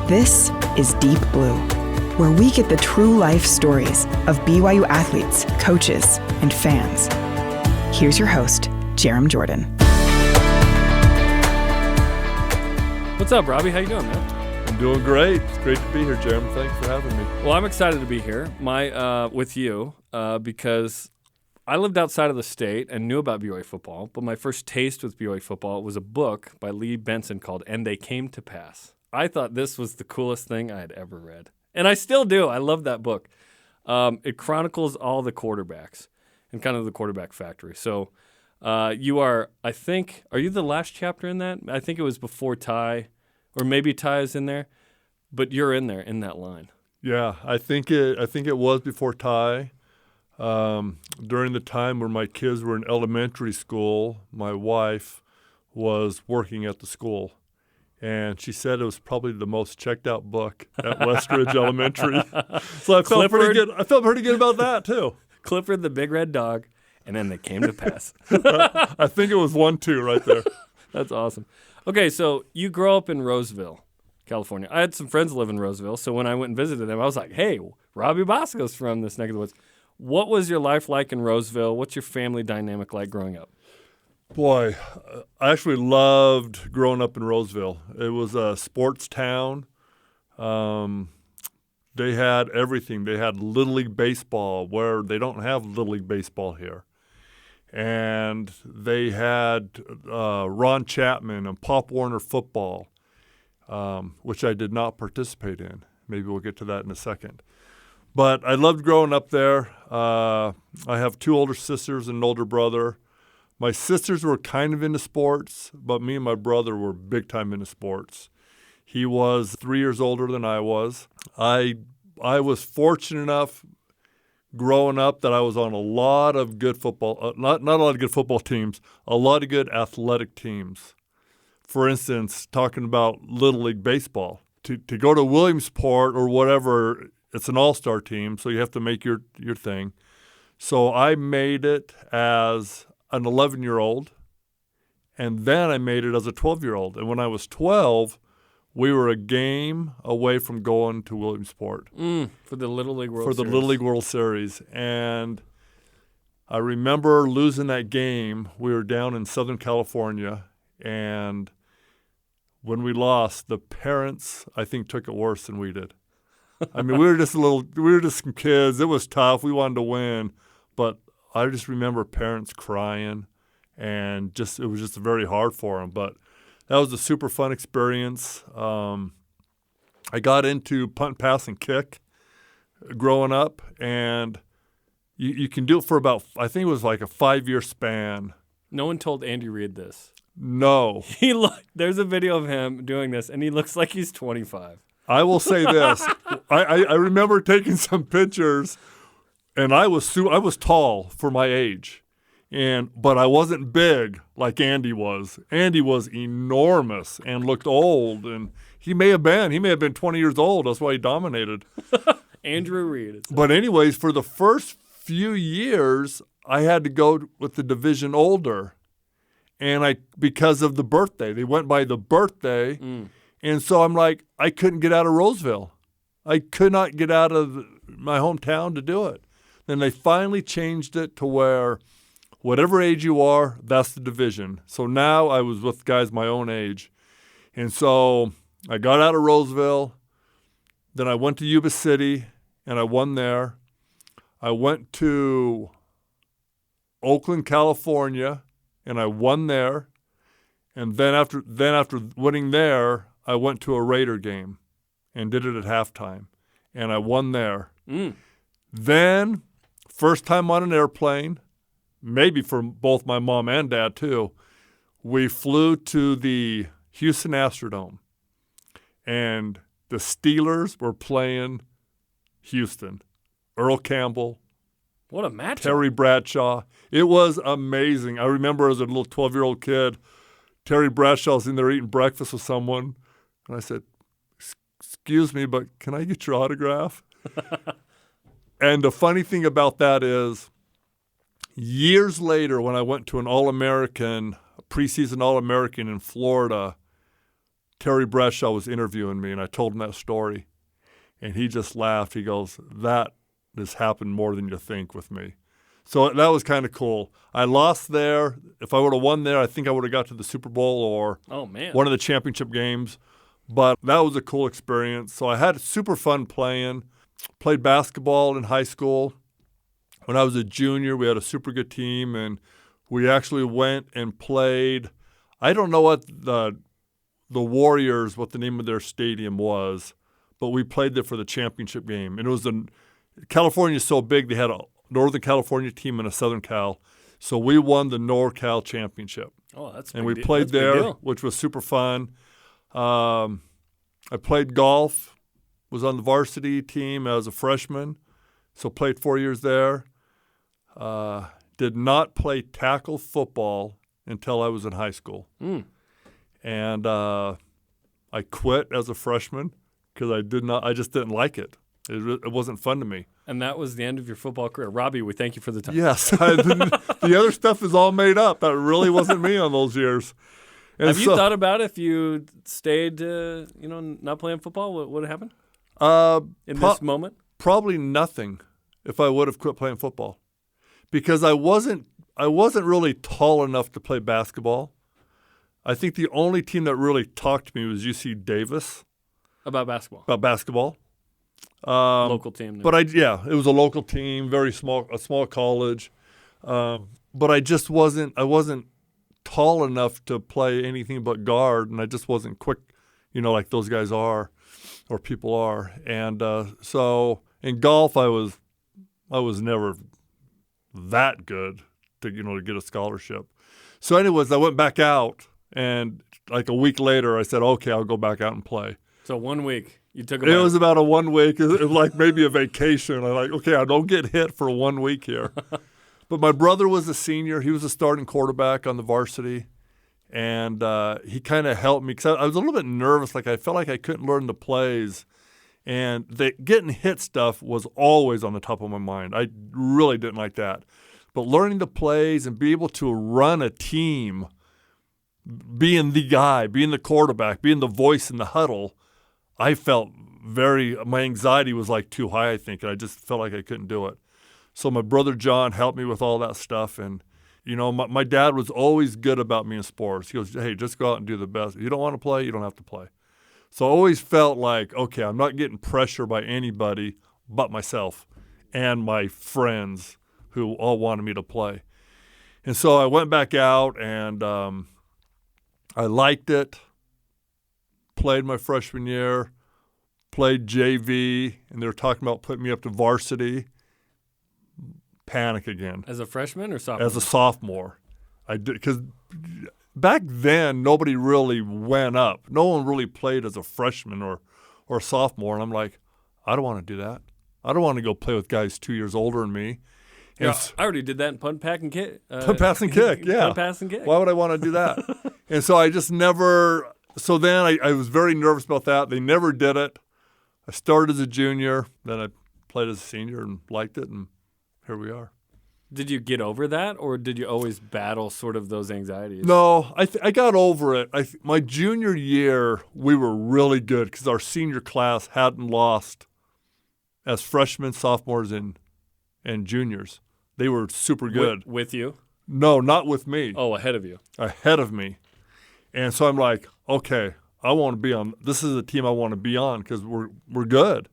This is Deep Blue, where we get the true life stories of BYU athletes, coaches, and fans. Here's your host, Jarom Jordan. What's up, Robbie? How you doing, man? I'm doing great. It's great to be here, Jarom. Thanks for having me. Well, I'm excited to be here with you because I lived outside of the state and knew about BYU football, but my first taste with BYU football was a book by Lee Benson called And They Came to Pass. I thought this was the coolest thing I had ever read. And I still do. I love that book. It chronicles all the quarterbacks and kind of the quarterback factory. So you are, I think, are you the last chapter in that? I think it was before Ty, or maybe Ty is in there, but you're in there in that line. Yeah, I think it was before Ty. During the time where my kids were in elementary school, my wife was working at the school. And she said it was probably the most checked out book at Westridge Elementary. So I felt pretty good. I felt pretty good about that too. Clifford the Big Red Dog, and then they came to pass. I think it was 1-2 right there. That's awesome. Okay, so you grow up in Roseville, California. I had some friends live in Roseville, so when I went and visited them, I was like, hey, Robbie Bosco's from this neck of the woods. What was your life like in Roseville? What's your family dynamic like growing up? Boy, I actually loved growing up in Roseville. It was a sports town. They had everything. They had Little League Baseball, where they don't have Little League Baseball here. And they had Ron Chapman and Pop Warner football, which I did not participate in. Maybe we'll get to that in a second. But I loved growing up there. I have 2 older sisters and an older brother. My sisters were kind of into sports, but me and my brother were big time into sports. He was 3 years older than I was. I was fortunate enough growing up that I was on a lot of good football, not a lot of good football teams, a lot of good athletic teams. For instance, talking about Little League Baseball. To go to Williamsport or whatever, it's an all-star team, so you have to make your thing. So I made it as an 11-year-old, and then I made it as a 12-year-old. And when I was 12, we were a game away from going to Williamsport. For the Little League World Series. For the Little League World Series. And I remember losing that game. We were down in Southern California, and when we lost, the parents, I think, took it worse than we did. I mean, we were just some kids. It was tough. We wanted to win, but I just remember parents crying, and it was just very hard for them. But that was a super fun experience. I got into punt, pass, and kick growing up, and you can do it for about, I think it was like a 5-year span. No one told Andy Reid this. No. There's a video of him doing this, and he looks like he's 25. I will say this. I remember taking some pictures, and I was tall for my age, but I wasn't big like Andy was. Andy was enormous and looked old, and he may have been 20 years old. That's why he dominated. Andrew Reid. But anyways, for the first few years, I had to go with the division older, and because of the birthday, they went by the birthday, and so I'm like, I couldn't get out of Roseville. I could not get out of my hometown to do it. Then they finally changed it to where whatever age you are, that's the division. So now I was with guys my own age. And so I got out of Roseville. Then I went to Yuba City, and I won there. I went to Oakland, California, and I won there. And then after winning there, I went to a Raider game and did it at halftime. And I won there. Then, first time on an airplane, maybe for both my mom and dad too, we flew to the Houston Astrodome, and the Steelers were playing Houston. Earl Campbell. What a matchup. Terry Bradshaw. It was amazing. I remember as a little 12-year-old kid, Terry Bradshaw's in there eating breakfast with someone, and I said, "Excuse me, but can I get your autograph?" And the funny thing about that is, years later, when I went to an All-American, preseason All-American in Florida, Terry Bradshaw was interviewing me, and I told him that story. And he just laughed. He goes, that has happened more than you think with me. So that was kind of cool. I lost there. If I would have won there, I think I would have got to the Super Bowl or one of the championship games. But that was a cool experience. So I had super fun playing. Played basketball in high school. When I was a junior, we had a super good team, and we actually went and played. I don't know what the Warriors, what the name of their stadium was, but we played there for the championship game. And it was California is so big, they had a Northern California team and a Southern Cal. So we won the NorCal championship. Oh, that's and we played there, which was super fun. I played golf, was on the varsity team as a freshman, so played 4 years there. Did not play tackle football until I was in high school. And I quit as a freshman because I just didn't like it. It wasn't fun to me. And that was the end of your football career. Robbie, we thank you for the time. Yes. The other stuff is all made up. That really wasn't me on those years. And Have you thought about if you stayed, not playing football, what would have happened in this moment? Probably nothing if I would have quit playing football, because I wasn't really tall enough to play basketball. I think the only team that really talked to me was UC Davis. About basketball? About basketball. Local team. But it was a local team, a small college. But I just wasn't tall enough to play anything but guard, and I just wasn't quick, like those guys are or people are. And so in golf, I was never that good to get a scholarship. So anyways, I went back out, and like a week later, I said, okay, I'll go back out and play. So 1 week. You took It was about a 1 week. It was like maybe a vacation. I'm like, okay, I don't get hit for 1 week here. But my brother was a senior. He was a starting quarterback on the varsity. And he kind of helped me because I was a little bit nervous. Like I felt like I couldn't learn the plays. And getting hit stuff was always on the top of my mind. I really didn't like that. But learning the plays and be able to run a team, being the guy, being the quarterback, being the voice in the huddle, I felt my anxiety was like too high, I think, and I just felt like I couldn't do it. So my brother John helped me with all that stuff, and my dad was always good about me in sports. He goes, hey, just go out and do the best. If you don't want to play, you don't have to play. So I always felt like, okay, I'm not getting pressure by anybody but myself and my friends who all wanted me to play. And so I went back out, and I liked it. Played my freshman year, played JV, and they were talking about putting me up to varsity. Panic again. As a freshman or sophomore? As a sophomore. I did, because back then nobody really went up. No one really played as a freshman or sophomore, and I'm like, I don't want to do that. I don't want to go play with guys 2 years older than me. Yeah, I already did that in punt, pack, and kick. Punt, pass, and kick, yeah. Punt, pass, and kick. Why would I want to do that? And so I just never. So then I was very nervous about that. They never did it. I started as a junior, then I played as a senior and liked it, and here we are. Did you get over that, or did you always battle sort of those anxieties? No, I got over it. My junior year, we were really good because our senior class hadn't lost as freshmen, sophomores, and juniors. They were super good. With you? No, not with me. Oh, ahead of you. Ahead of me. And so I'm like, okay, I want to be on. This is a team I want to be on because we're good.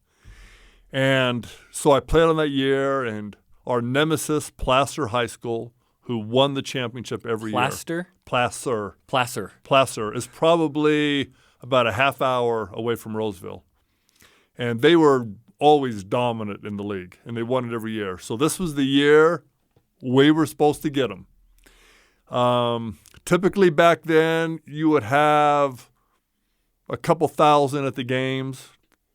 And so I played on that year, and our nemesis, Placer High School, who won the championship every year. Placer, is probably about a half hour away from Roseville. And they were always dominant in the league, and they won it every year. So this was the year we were supposed to get them. Typically back then, you would have a couple thousand at the games,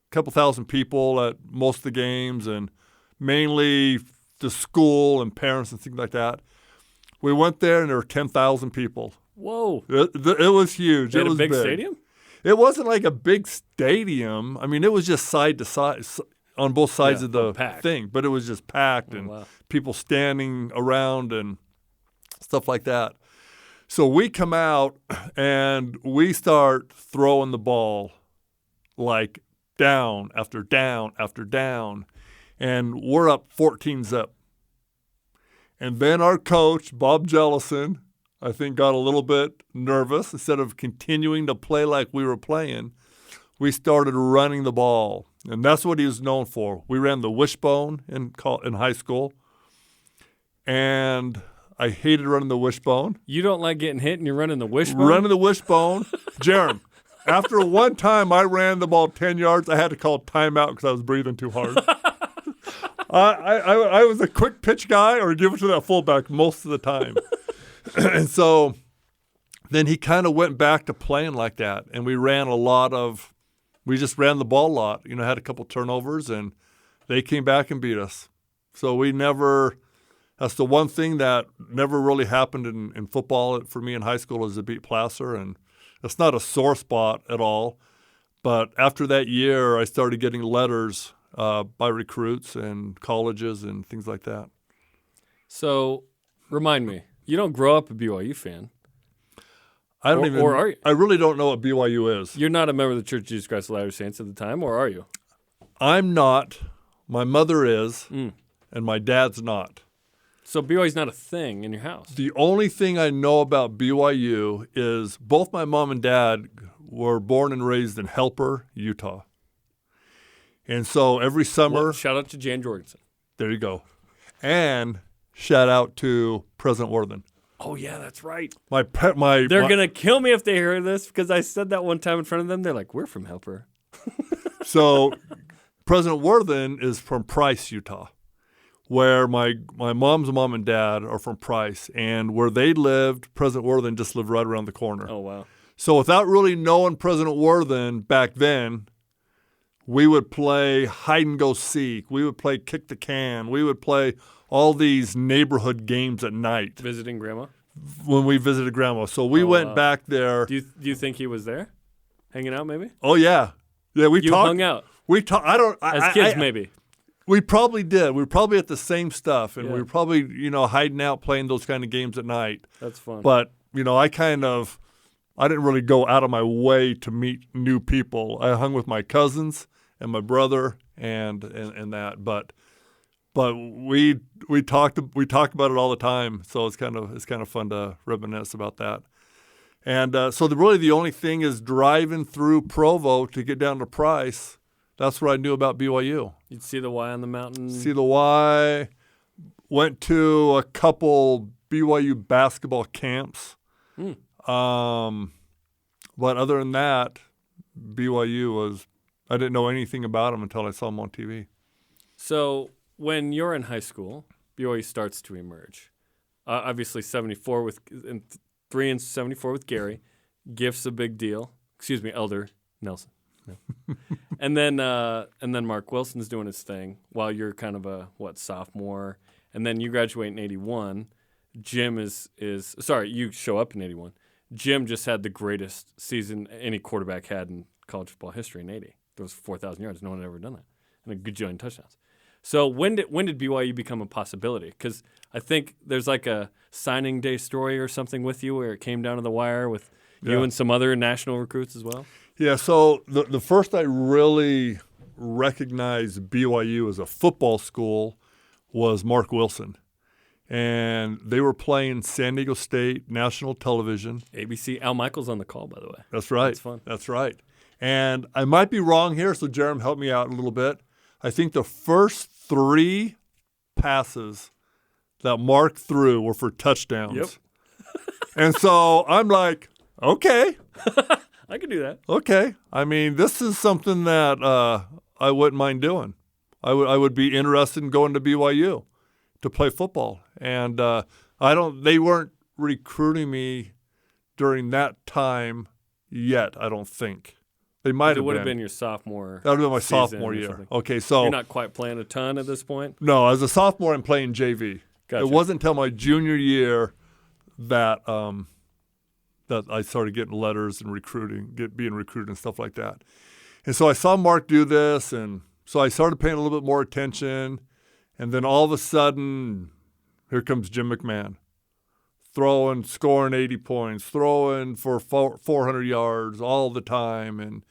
a couple thousand people at most of the games, and mainly the school and parents and things like that. We went there, and there were 10,000 people. Whoa. It was huge. It was a big stadium? It wasn't like a big stadium. I mean, it was just side to side on both sides of the thing, but it was just packed and people standing around and stuff like that. So we come out and we start throwing the ball like down after down after down, and we're up 14-zip. And then our coach, Bob Jellison, I think got a little bit nervous. Instead of continuing to play like we were playing, we started running the ball. And that's what he was known for. We ran the wishbone in high school, and I hated running the wishbone. You don't like getting hit and you're running the wishbone? Running the wishbone. Jarom, after one time I ran the ball 10 yards, I had to call timeout because I was breathing too hard. I was a quick pitch guy or give it to that fullback most of the time. And so then he kind of went back to playing like that, and we just ran the ball a lot. Had a couple turnovers, and they came back and beat us. So that's the one thing that never really happened in football for me in high school is to beat Placer, and it's not a sore spot at all. But after that year, I started getting letters by recruits and colleges and things like that. So remind me, you don't grow up a BYU fan. Or are you? I really don't know what BYU is. You're not a member of the Church of Jesus Christ of Latter-day Saints at the time, or are you? I'm not. My mother is, and my dad's not. So BYU's not a thing in your house? The only thing I know about BYU is both my mom and dad were born and raised in Helper, Utah. And so every summer... Well, shout out to Jarom Jordan. There you go. And shout out to President Worthen. Oh, yeah, that's right. They're going to kill me if they hear this because I said that one time in front of them. They're like, we're from Helper. So President Worthen is from Price, Utah, where my mom's mom and dad are from Price. And where they lived, President Worthen just lived right around the corner. Oh, wow. So without really knowing President Worthen back then, we would play hide and go seek. We would play kick the can. We would play all these neighborhood games at night. Visiting grandma? When we visited grandma. So we went back there. Do you think he was there? Hanging out maybe? Oh, yeah. Yeah, we talked. Hung out? We talked. As kids maybe? We probably did. We were probably at the same stuff. And we were probably, hiding out playing those kind of games at night. That's fun. But, I didn't really go out of my way to meet new people. I hung with my cousins and my brother and that. But we talk about it all the time. So it's kind of fun to reminisce about that. And so the only thing is driving through Provo to get down to Price. That's what I knew about BYU. You'd see the Y on the mountain. See the Y. Went to a couple BYU basketball camps. But other than that, BYU I didn't know anything about them until I saw them on TV. So when you're in high school, BYU starts to emerge. Obviously 74 and 3 and 74 with Gary. Gift's a big deal. Excuse me, Elder Nelson. No. and then Mark Wilson's doing his thing while you're kind of a sophomore, and then you graduate in 81. Jim you show up in 81. Jim just had the greatest season any quarterback had in college football history in 80. There was 4,000 yards. No one had ever done that, and a gajillion touchdowns. So when did BYU become a possibility? Because I think there's like a signing day story or something with you where it came down to the wire with you and some other national recruits as well. Yeah, so the first I really recognized BYU as a football school was Mark Wilson. And they were playing San Diego State national television. ABC. Al Michaels on the call, by the way. That's right. That's fun. That's right. And I might be wrong here, so Jarom, help me out a little bit. I think the first 3 passes that Mark threw were for touchdowns. Yep. And so I'm like, okay. I could do that. Okay. I mean, this is something that I wouldn't mind doing. I would be interested in going to BYU to play football. And they weren't recruiting me during that time yet, I don't think. They might have been. It would have been your sophomore. That would have been my sophomore year. Okay, so you're not quite playing a ton at this point? No, as a sophomore, I'm playing JV. Gotcha. It wasn't until my junior year that that I started getting letters and being recruited and stuff like that. And so I saw Mark do this, and so I started paying a little bit more attention. And then all of a sudden, here comes Jim McMahon. scoring 80 points, throwing for 400 yards all the time.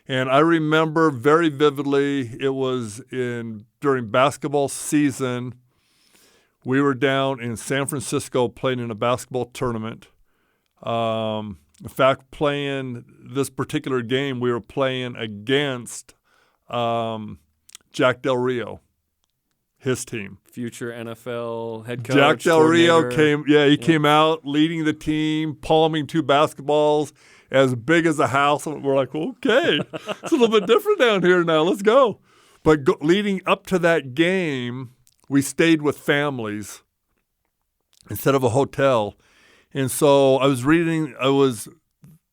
And I remember very vividly, it was during basketball season. We were down in San Francisco playing in a basketball tournament. In fact, playing this particular game, we were playing against Jack Del Rio, his team. Future NFL head coach. Jack Del Rio came out leading the team, palming 2 basketballs as big as a house. And we're like, okay, it's a little bit different down here now. Let's go. But leading up to that game, we stayed with families instead of a hotel. And so I was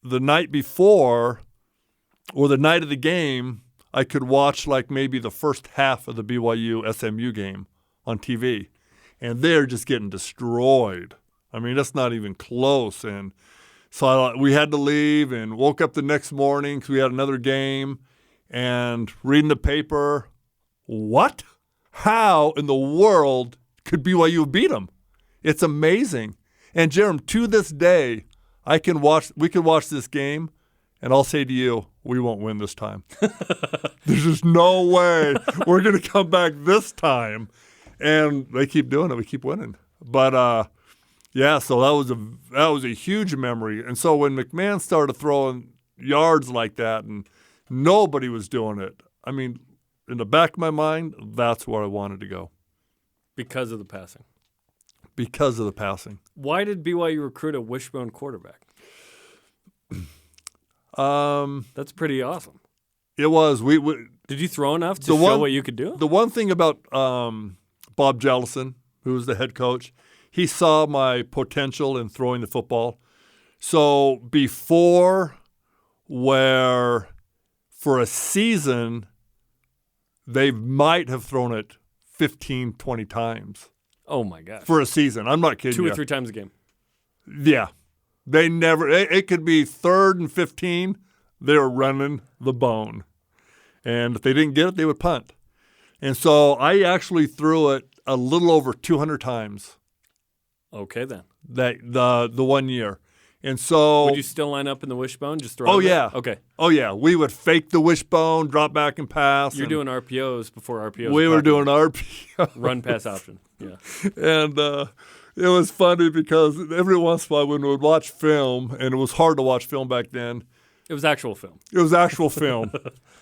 the night before or the night of the game, I could watch like maybe the first half of the BYU SMU game on TV. And they're just getting destroyed. I mean, that's not even close. And so we had to leave and woke up the next morning because we had another game and reading the paper. What? How in the world could BYU beat them? It's amazing. And Jarom, to this day, we can watch this game, and I'll say to you, we won't win this time. There's just no way we're going to come back this time. And they keep doing it. We keep winning. But so that was a huge memory. And so when McMahon started throwing yards like that, and nobody was doing it, I mean, in the back of my mind, that's where I wanted to go. Because of the passing. Because of the passing. Why did BYU recruit a wishbone quarterback? That's pretty awesome. It was. Did you throw enough to show what you could do? The one thing about Bob Jellison, who was the head coach, he saw my potential in throwing the football. So before, where for a season, they might have thrown it 15, 20 times. Oh, my gosh. For a season. I'm not kidding you. 2 or 3 times a game. Yeah. They never – it could be 3rd and 15. They were running the bone. And if they didn't get it, they would punt. And so I actually threw it a little over 200 times. Okay, then. The 1 year. And so – would you still line up in the wishbone? Just throw it? Yeah. Okay. Oh, yeah. We would fake the wishbone, drop back and pass. You're doing RPOs before RPOs. We were doing RPOs. Run, pass option. Yeah. And it was funny because every once in a while when we would watch film, and it was hard to watch film back then. It was actual film. It was actual film.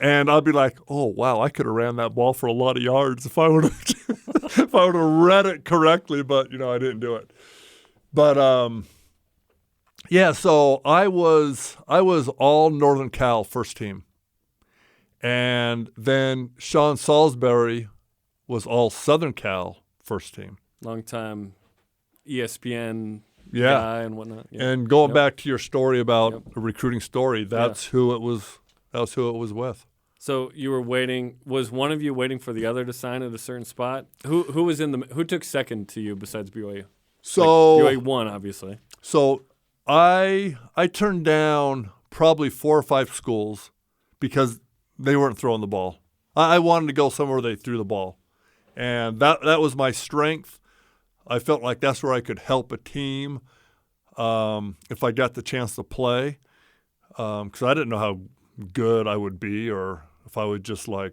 And I'd be like, oh, wow, I could have ran that ball for a lot of yards if I would have read it correctly. But, I didn't do it. But, so I was all Northern Cal first team. And then Sean Salisbury was all Southern Cal first team. Long time ESPN guy and whatnot. Yeah. And going back to your story about a recruiting story, that's who it was. That was who it was with. So you were waiting. Was one of you waiting for the other to sign at a certain spot? Who was in the? Who took second to you besides BYU? So BYU won, obviously. So I turned down probably 4 or 5 schools because they weren't throwing the ball. I wanted to go somewhere where they threw the ball. And that was my strength. I felt like that's where I could help a team if I got the chance to play because I didn't know how good I would be or if I would just like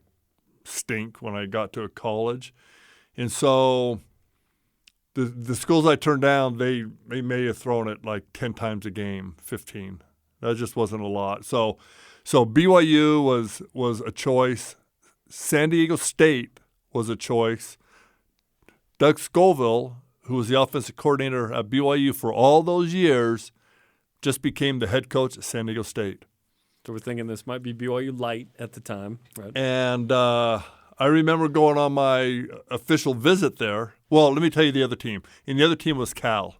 stink when I got to a college. And so the schools I turned down, they may have thrown it like 10 times a game, 15. That just wasn't a lot. So BYU was a choice. San Diego State was a choice. Doug Scoville, who was the offensive coordinator at BYU for all those years, just became the head coach at San Diego State. So we're thinking this might be BYU light at the time, right? And I remember going on my official visit there. Well, let me tell you the other team. And the other team was Cal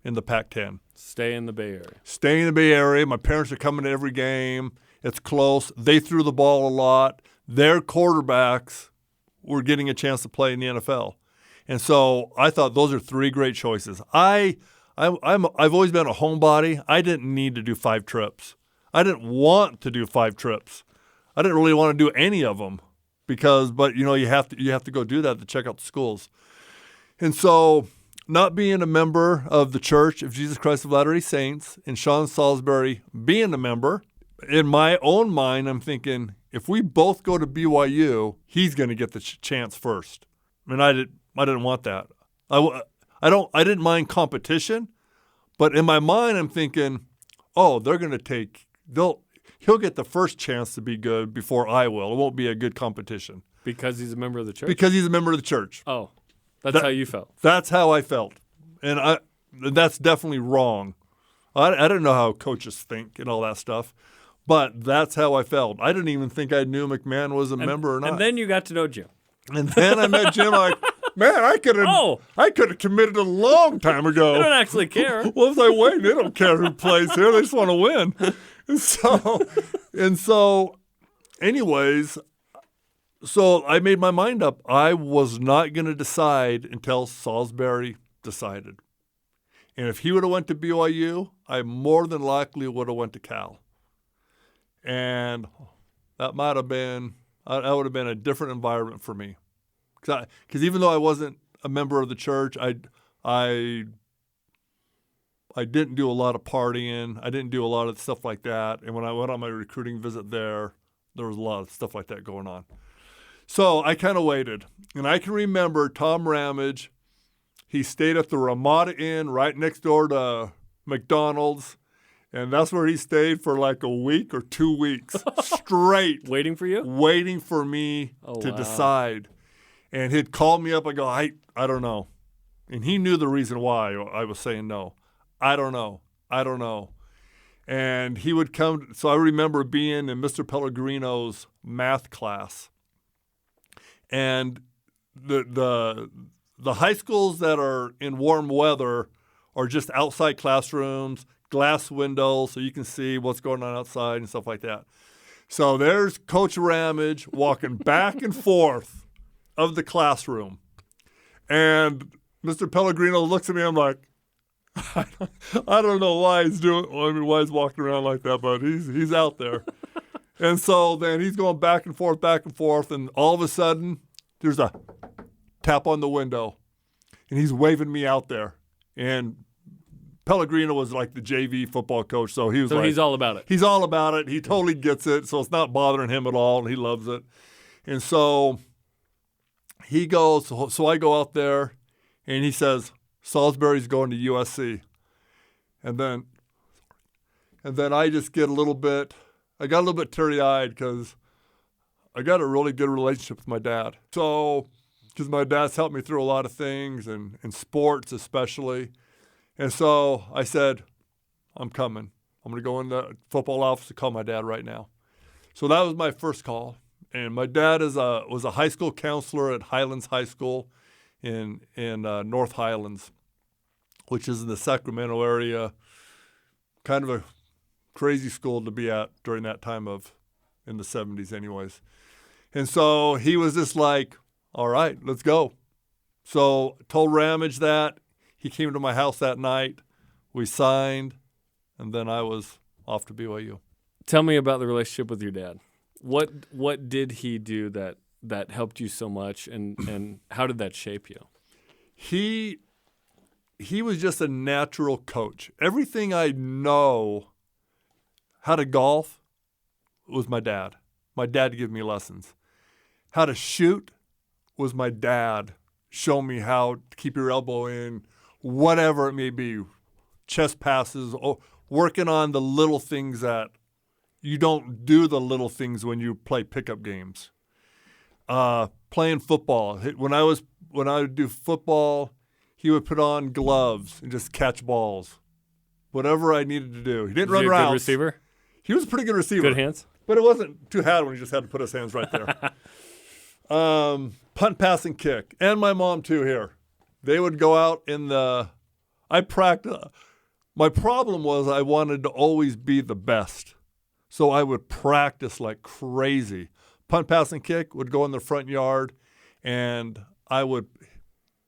in the Pac-10. Stay in the Bay Area. Stay in the Bay Area. My parents are coming to every game. It's close. They threw the ball a lot. Their quarterbacks were getting a chance to play in the NFL. And so I thought those are 3 great choices. I've always been a homebody. I didn't need to do 5 trips. I didn't want to do 5 trips. I didn't really want to do any of them but you have to go do that to check out the schools. And so not being a member of the Church of Jesus Christ of Latter-day Saints and Sean Salisbury being a member, in my own mind, I'm thinking, if we both go to BYU, he's going to get the chance first. I mean, I didn't want that. I didn't mind competition, but in my mind, I'm thinking, oh, he'll get the first chance to be good before I will. It won't be a good competition. Because he's a member of the church? Because he's a member of the church. Oh, that's how you felt. That's how I felt. And that's definitely wrong. I didn't know how coaches think and all that stuff, but that's how I felt. I didn't even think I knew McMahon was a member or not. And then you got to know Jim. And then I met Jim. Like, man, I could have committed a long time ago. They don't actually care. Well, it's like, wait, they don't care who plays here. They just want to win. And so, anyways, so I made my mind up. I was not going to decide until Salisbury decided. And if he would have went to BYU, I more than likely would have went to Cal. And that might have been, that would have been a different environment for me. Because even though I wasn't a member of the church, I didn't do a lot of partying. I didn't do a lot of stuff like that. And when I went on my recruiting visit there was a lot of stuff like that going on. So I kind of waited. And I can remember Tom Ramage. He stayed at the Ramada Inn right next door to McDonald's. And that's where he stayed for like a week or 2 weeks straight. Waiting for you? Waiting for me to decide. And he'd call me up and go, I don't know. And he knew the reason why I was saying no. I don't know. And he would come. So I remember being in Mr. Pellegrino's math class. And the high schools that are in warm weather are just outside classrooms, glass windows, so you can see what's going on outside and stuff like that. So there's Coach Ramage walking back and forth of the classroom. And Mr. Pellegrino looks at me, I'm like, I don't know why why he's walking around like that, but he's out there. And so then he's going back and forth, and all of a sudden there's a tap on the window, and he's waving me out there. And Pellegrino was like the JV football coach, so he was he's all about it. He's all about it. He totally gets it, so it's not bothering him at all, and he loves it. And so he goes, so I go out there, and he says, Salisbury's going to USC. And then I just get I got a little bit teary-eyed because I got a really good relationship with my dad. So, because my dad's helped me through a lot of things, and in sports especially. And so I said, I'm coming. I'm going to go in the football office to call my dad right now. So that was my first call. And my dad was a high school counselor at Highlands High School in North Highlands, which is in the Sacramento area, kind of a crazy school to be at during that time in the 70s anyways. And so he was just like, all right, let's go. So told Ramage that. He came to my house that night. We signed, and then I was off to BYU. Tell me about the relationship with your dad. What did he do that helped you so much, and how did that shape you? He was just a natural coach. Everything I know how to golf was my dad. My dad gave me lessons. How to shoot was my dad. Show me how to keep your elbow in, whatever it may be, chest passes, working on the little things that you don't do the little things when you play pickup games. Playing football. When I would do football, he would put on gloves and just catch balls. Whatever I needed to do. He didn't run routes. Was he a good receiver? He was a pretty good receiver. Good hands? But it wasn't too hard when he just had to put his hands right there. Punt, pass, and kick. And my mom, too, here. They would go out I practice. My problem was I wanted to always be the best. So I would practice like crazy. Punt, pass, and kick would go in the front yard, and I would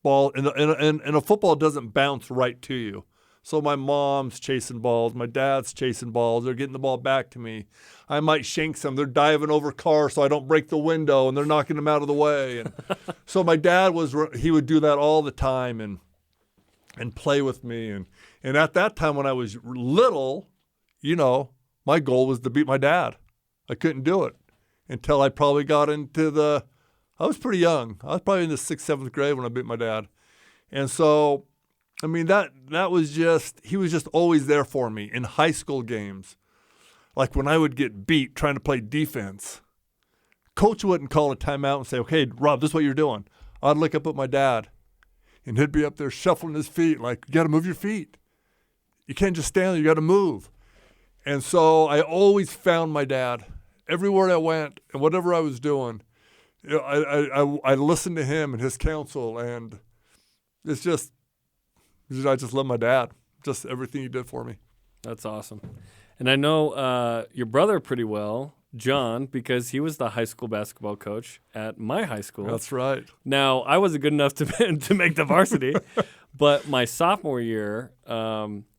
ball. And a football doesn't bounce right to you. So my mom's chasing balls. My dad's chasing balls. They're getting the ball back to me. I might shank some. They're diving over cars so I don't break the window, and they're knocking them out of the way. And so my dad he would do that all the time. And and play with me. And at that time when I was little, my goal was to beat my dad. I couldn't do it until I probably got into I was pretty young. I was probably in the 6th, 7th grade when I beat my dad. And so, I mean, that was he was just always there for me in high school games. Like when I would get beat trying to play defense, coach wouldn't call a timeout and say, okay, Rob, this is what you're doing. I'd look up at my dad, and he'd be up there shuffling his feet like, you got to move your feet. You can't just stand there. You got to move. And so I always found my dad. Everywhere I went and whatever I was doing, I listened to him and his counsel, and I just love my dad. Just everything he did for me. That's awesome. And I know your brother pretty well, John, because he was the high school basketball coach at my high school. That's right. Now, I wasn't good enough to make the varsity, but my sophomore year,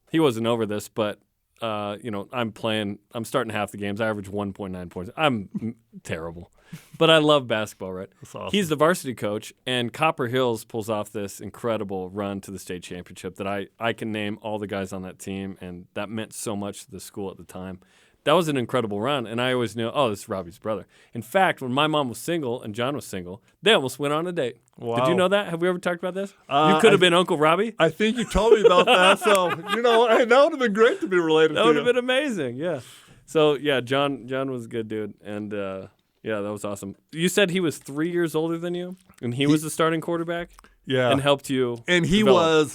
he wasn't over this, but I'm starting half the games. I average 1.9 points. I'm terrible, but I love basketball, right? That's awesome. He's the varsity coach, and Copper Hills pulls off this incredible run to the state championship that I can name all the guys on that team, and that meant so much to the school at the time. That was an incredible run, and I always knew, this is Robbie's brother. In fact, when my mom was single and John was single, they almost went on a date. Wow. Did you know that? Have we ever talked about this? You could have been Uncle Robbie. I think you told me about that, so, that would have been great to be related to. That would have been amazing, yeah. So, yeah, John was a good dude, and, that was awesome. You said he was 3 years older than you, and he was the starting quarterback? Yeah. And helped you And he develop.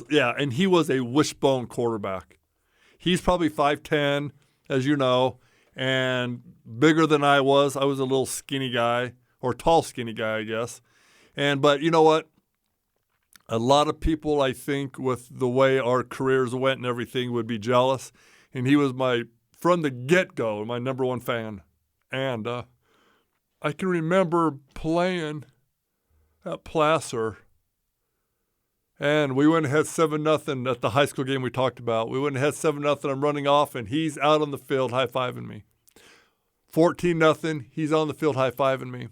he was a wishbone quarterback. He's probably 5'10", as you know, and bigger than I was. I was a little skinny guy, or tall skinny guy, I guess. But you know what? A lot of people, I think, with the way our careers went and everything, would be jealous. And he was from the get-go, my number one fan. And I can remember playing at Placer, and we went ahead 7-0 at the high school game we talked about. We went ahead 7-0. I'm running off, and he's out on the field high-fiving me. 14-0. He's on the field high-fiving me.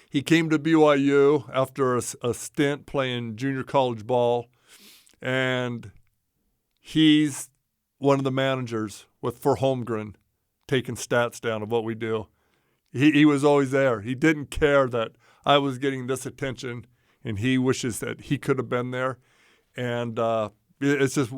He came to BYU after a stint playing junior college ball, and he's one of the managers for Holmgren, taking stats down of what we do. He was always there. He didn't care that I was getting this attention, and he wishes that he could have been there. And it's just,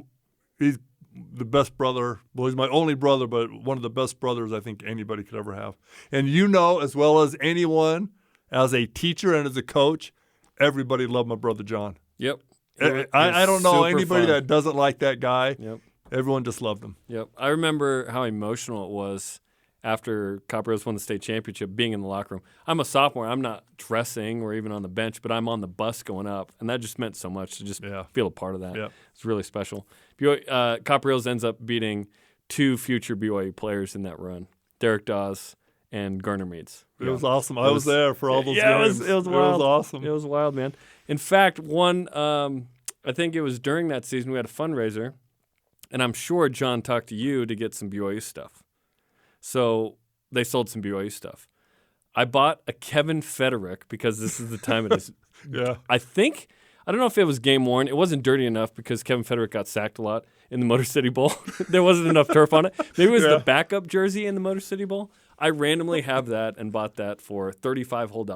he's the best brother. Well, he's my only brother, but one of the best brothers I think anybody could ever have. And as well as anyone, as a teacher and as a coach, everybody loved my brother John. Yep. I don't know anybody fun. that doesn't like that guy. Yep. Everyone just loved him. Yep. I remember how emotional it was after Copper Hills won the state championship, being in the locker room. I'm a sophomore. I'm not dressing or even on the bench, but I'm on the bus going up, and that just meant so much to just feel a part of that. Yeah. It's really special. Copper Hills ends up beating 2 future BYU players in that run, Derek Dawes and Garner Meads. It was awesome. I was there for all those games. It was wild. It was awesome. It was wild, man. In fact, I think it was during that season we had a fundraiser, and I'm sure John talked to you to get some BYU stuff. So they sold some BYU stuff. I bought a Kevin Federick because this is the time it is. Yeah. I don't know if it was game worn. It wasn't dirty enough because Kevin Federick got sacked a lot in the Motor City Bowl. There wasn't enough turf on it. Maybe it was the backup jersey in the Motor City Bowl. I randomly have that and bought that for $35 whole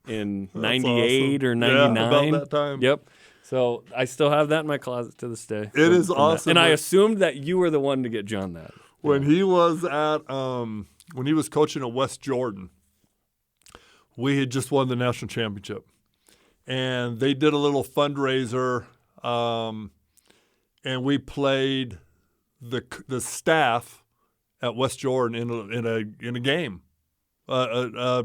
in 98 awesome. or 99. Yeah, about that time. Yep. So I still have that in my closet to this day. It is awesome. And I assumed that you were the one to get John that. When he was when he was coaching at West Jordan, we had just won the national championship, and they did a little fundraiser, and we played the staff at West Jordan in a game, a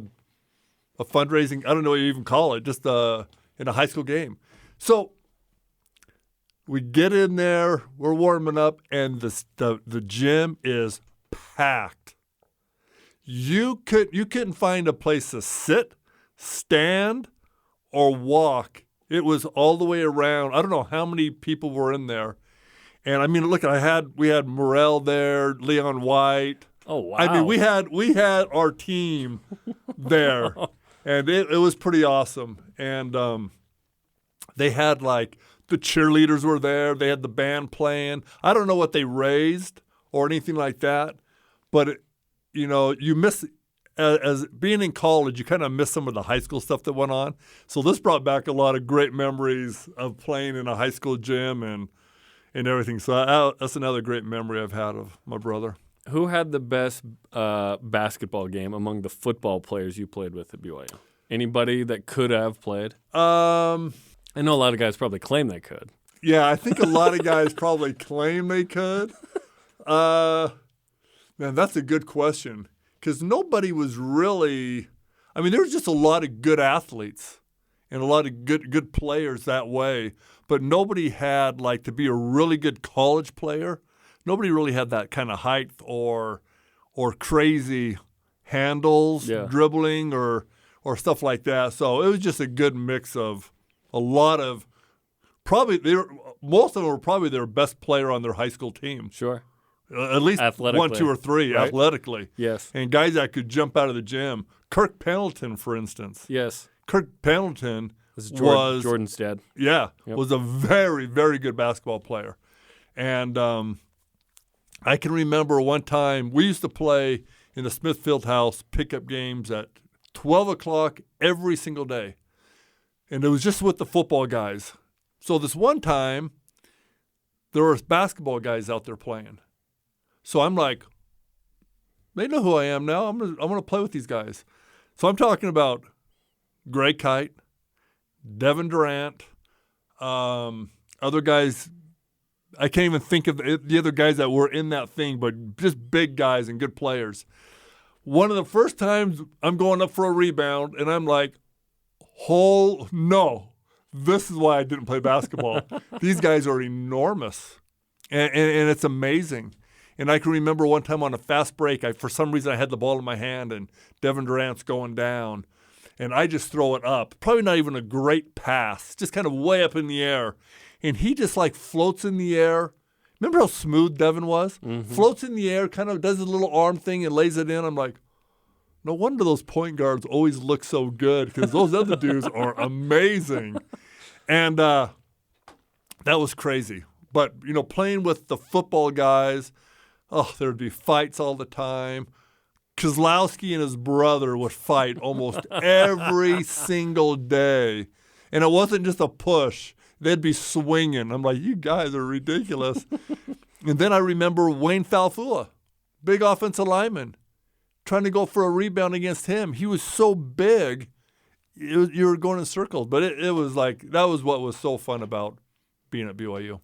fundraising. I don't know what you even call it, just in a high school game. So we get in there, we're warming up, and the gym is packed. You couldn't find a place to sit, stand, or walk. It was all the way around. I don't know how many people were in there. And I mean, look, we had Morrell there, Leon White. Oh wow! I mean, we had our team there, and it was pretty awesome. And they had like the cheerleaders were there. They had the band playing. I don't know what they raised or anything like that, but you miss as being in college. You kind of miss some of the high school stuff that went on. So this brought back a lot of great memories of playing in a high school gym and everything. So that's another great memory I've had of my brother. Who had the best basketball game among the football players you played with at BYU? Anybody that could have played? I know a lot of guys probably claim they could. Yeah, I think a lot of guys probably claim they could. Man, that's a good question because nobody was really – I mean, there was just a lot of good athletes and a lot of good players that way, but nobody had, like, to be a really good college player, nobody really had that kind of height or crazy handles, dribbling or stuff like that. So it was just a good mix of a lot of most of them were probably their best player on their high school team. Sure. At least one, two, or three athletically. Yes. And guys that could jump out of the gym. Kirk Pendleton, for instance. Yes. Kirk Pendleton was Jordan's dad. Yeah. Yep. Was a very, very good basketball player. And I can remember one time we used to play in the Smithfield House pickup games at 12 o'clock every single day. And it was just with the football guys. So this one time, there were basketball guys out there playing. So I'm like, they know who I am now. I'm gonna play with these guys. So I'm talking about Greg Kite, Devin Durant, other guys. I can't even think of the other guys that were in that thing, but just big guys and good players. One of the first times I'm going up for a rebound, and I'm like, oh, no, this is why I didn't play basketball. These guys are enormous, and it's amazing. And I can remember one time on a fast break, for some reason I had the ball in my hand, and Devin Durant's going down, and I just throw it up. Probably not even a great pass, just kind of way up in the air. And he just like floats in the air. Remember how smooth Devin was? Mm-hmm. Floats in the air, kind of does a little arm thing and lays it in. I'm like, no wonder those point guards always look so good because those other dudes are amazing. And that was crazy. But, playing with the football guys, there'd be fights all the time. Kozlowski and his brother would fight almost every single day. And it wasn't just a push. They'd be swinging. I'm like, you guys are ridiculous. And then I remember Wayne Falfua, big offensive lineman, trying to go for a rebound against him. He was so big, you were going in circles. But it was like, that was what was so fun about being at BYU.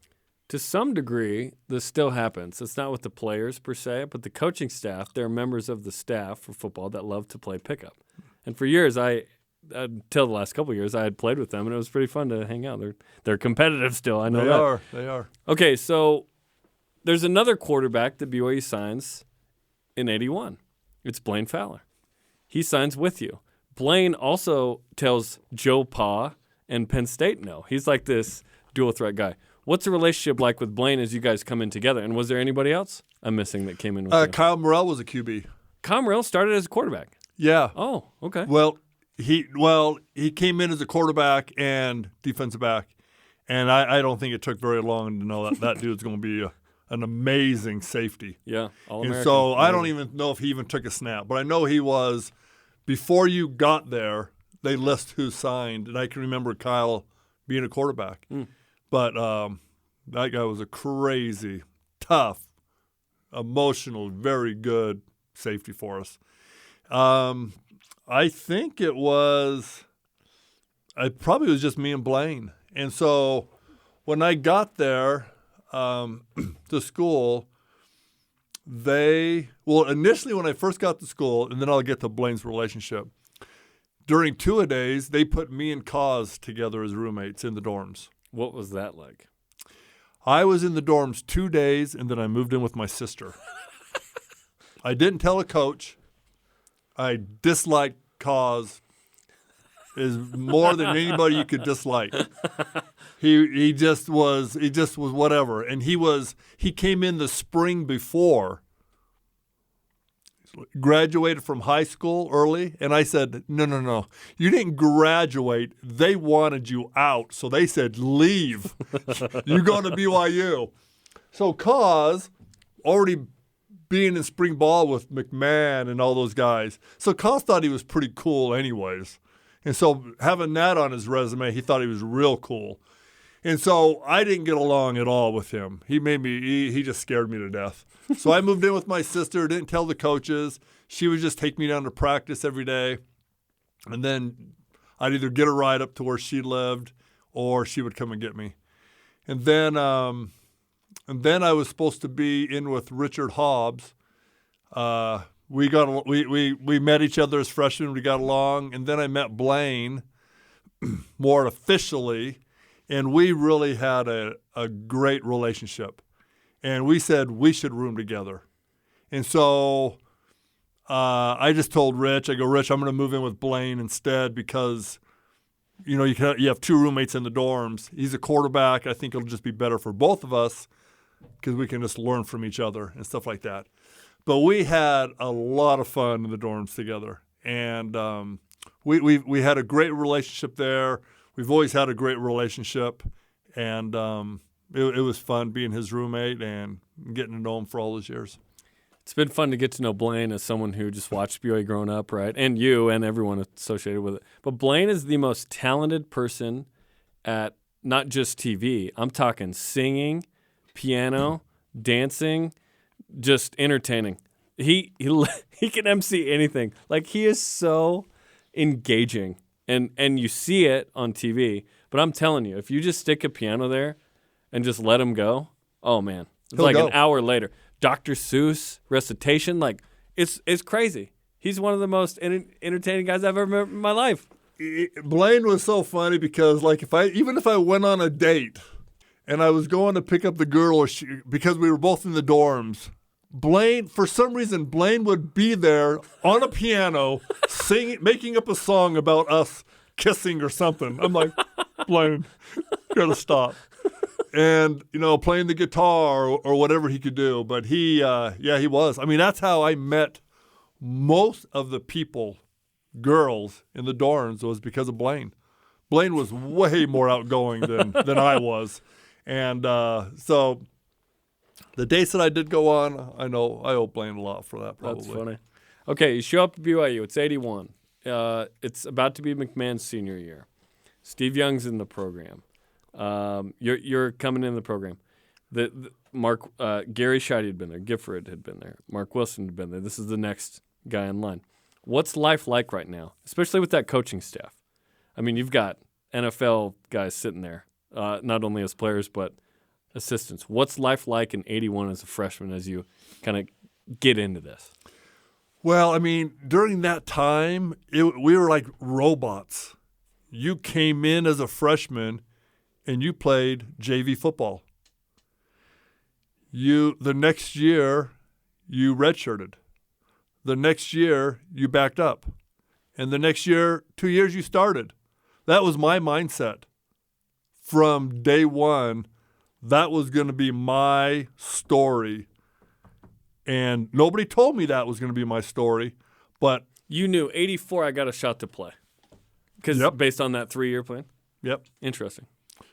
To some degree, this still happens. It's not with the players per se, but the coaching staff, they're members of the staff for football that love to play pickup. And for years, until the last couple of years, I had played with them, and it was pretty fun to hang out. They're competitive still. I know that. They are. Okay, so there's another quarterback that BYU signs in 81. It's Blaine Fowler. He signs with you. Blaine also tells Joe Pa and Penn State no. He's like this dual threat guy. What's the relationship like with Blaine as you guys come in together? And was there anybody else I'm missing that came in with you? Kyle Morrell was a QB. Kyle Morrell started as a quarterback. Yeah. Oh, okay. Well, he came in as a quarterback and defensive back, and I don't think it took very long to know that dude's going to be an amazing safety. Yeah, All-American. And so I don't even know if he even took a snap, but I know he was. Before you got there, they list who signed, and I can remember Kyle being a quarterback. But that guy was a crazy, tough, emotional, very good safety for us. I think it probably was just me and Blaine. And so when I got there to school, initially when I first got to school, and then I'll get to Blaine's relationship, during two-a-days, they put me and Kaz together as roommates in the dorms. What was that like? I was in the dorms 2 days, and then I moved in with my sister. I didn't tell a coach. I disliked Kaz is more than anybody you could dislike. He just was whatever. And he came in the spring before. graduated from high school early, and I said, no, you didn't graduate. They wanted you out, so they said, leave. You go to BYU. So Cause, already being in spring ball with McMahon and all those guys, so Cause thought he was pretty cool anyways. And so having that on his resume, he thought he was real cool. And so I didn't get along at all with him. He just scared me to death. So I moved in with my sister, didn't tell the coaches. She would just take me down to practice every day. And then I'd either get a ride up to where she lived or she would come and get me. And then I was supposed to be in with Richard Hobbs. We met each other as freshmen. We got along. And then I met Blaine more officially. And we really had a great relationship. And we said we should room together. And so I just told Rich, I go, Rich, I'm going to move in with Blaine instead because, you have two roommates in the dorms. He's a quarterback. I think it'll just be better for both of us because we can just learn from each other and stuff like that. But we had a lot of fun in the dorms together. And we had a great relationship there. We've always had a great relationship. And it was fun being his roommate and getting to know him for all those years. It's been fun to get to know Blaine as someone who just watched BYU growing up, right? And you and everyone associated with it. But Blaine is the most talented person at not just TV. I'm talking singing, piano, dancing, just entertaining. He can MC anything. Like, he is so engaging. And you see it on TV. But I'm telling you, if you just stick a piano there and just let him go, oh, man. It's like an hour later. Dr. Seuss recitation, like, it's crazy. He's one of the most entertaining guys I've ever met in my life. Blaine was so funny because, like, even if I went on a date and I was going to pick up the girl because we were both in the dorms, for some reason, Blaine would be there on a piano singing, making up a song about us kissing or something. I'm like, Blaine, you gotta stop. And, playing the guitar or whatever he could do. But he was. I mean, that's how I met most of the girls in the dorms was because of Blaine. Blaine was way more outgoing than I was. And so the dates that I did go on, I owe Blaine a lot for that probably. That's funny. Okay, you show up at BYU. It's 81. It's about to be McMahon's senior year. Steve Young's in the program. You're coming in the program. Gary Scheide had been there. Gifford had been there. Mark Wilson had been there. This is the next guy in line. What's life like right now, especially with that coaching staff? I mean, you've got NFL guys sitting there, not only as players but assistants. What's life like in 81 as a freshman as you kind of get into this? Well, I mean, during that time, we were like robots. You came in as a freshman and you played JV football. The next year, you redshirted. The next year, you backed up. And the next year, 2 years, you started. That was my mindset. From day one, that was going to be my story. And nobody told me that was going to be my story. But you knew, 84, I got a shot to play. Because based on that 3-year plan? Yep. Interesting.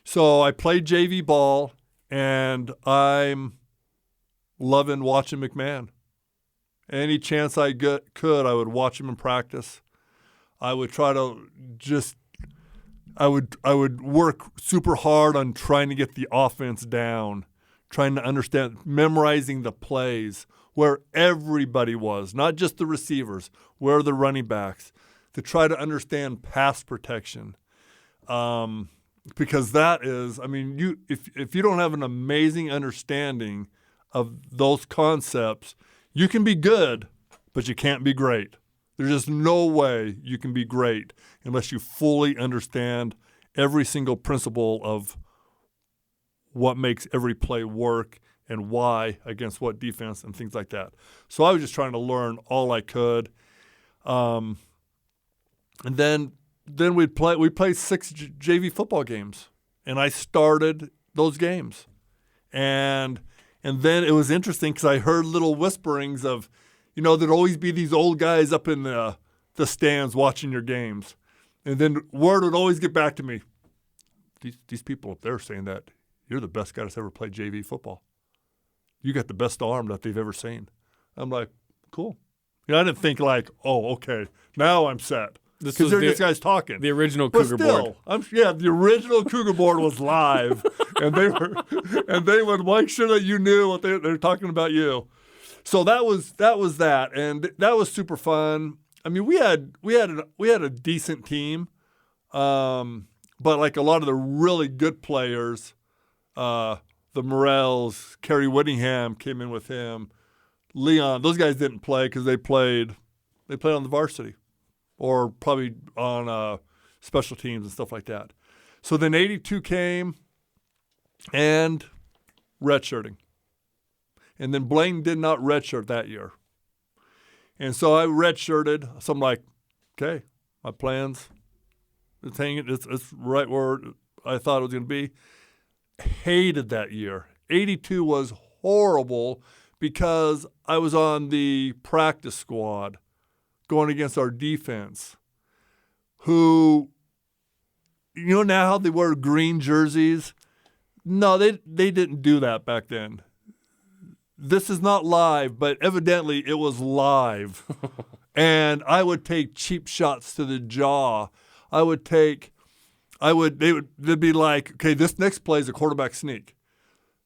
So I played JV ball, and I'm loving watching McMahon. Any chance I could, I would watch him in practice. I would try to I would work super hard on trying to get the offense down, trying to understand, memorizing the plays, where everybody was, not just the receivers, where are the running backs, to try to understand pass protection. Because that is, I mean, if you don't have an amazing understanding of those concepts, you can be good, but you can't be great. There's just no way you can be great unless you fully understand every single principle of what makes every play work and why against what defense and things like that. So I was just trying to learn all I could. And then we played 6 JV football games, and I started those games. And then it was interesting because I heard little whisperings of, there'd always be these old guys up in the stands watching your games. And then word would always get back to me. These people up there saying that you're the best guy that's ever played JV football. You got the best arm that they've ever seen. I'm like, cool. I didn't think like, oh, okay, now I'm set. Because this guy's talking. The original Cougar board. The original Cougar board was live, and they would make sure that you knew what they're talking about you. So that was that, and that was super fun. I mean, we had a decent team, but like a lot of the really good players, the Morels, Kerry Whittingham came in with him, Leon. Those guys didn't play because they played on the varsity, or probably on special teams and stuff like that. So then 82 came, and redshirting. And then Blaine did not redshirt that year. And so I redshirted. So I'm like, okay, my plans, it's hanging, it's right where I thought it was going to be. Hated that year. 82 was horrible because I was on the practice squad going against our defense, who, now how they wear green jerseys? No, they didn't do that back then. This is not live, but evidently it was live. And I would take cheap shots to the jaw. They'd be like, okay, this next play is a quarterback sneak.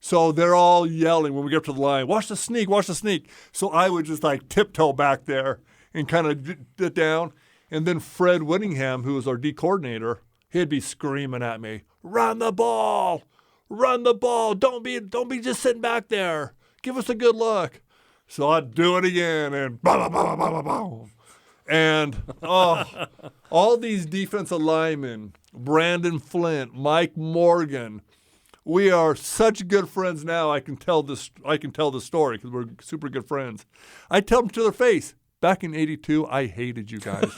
So they're all yelling when we get up to the line, watch the sneak, watch the sneak. So I would just like tiptoe back there and kind of get down. And then Fred Whittingham, who was our D coordinator, he'd be screaming at me, run the ball, don't be just sitting back there. Give us a good look. So I'd do it again, and bah, bah, bah, bah, bah, bah. And all these defensive linemen, Brandon Flint, Mike Morgan, we are such good friends now. I can tell the story because we're super good friends. I tell them to their face. Back in 82, I hated you guys.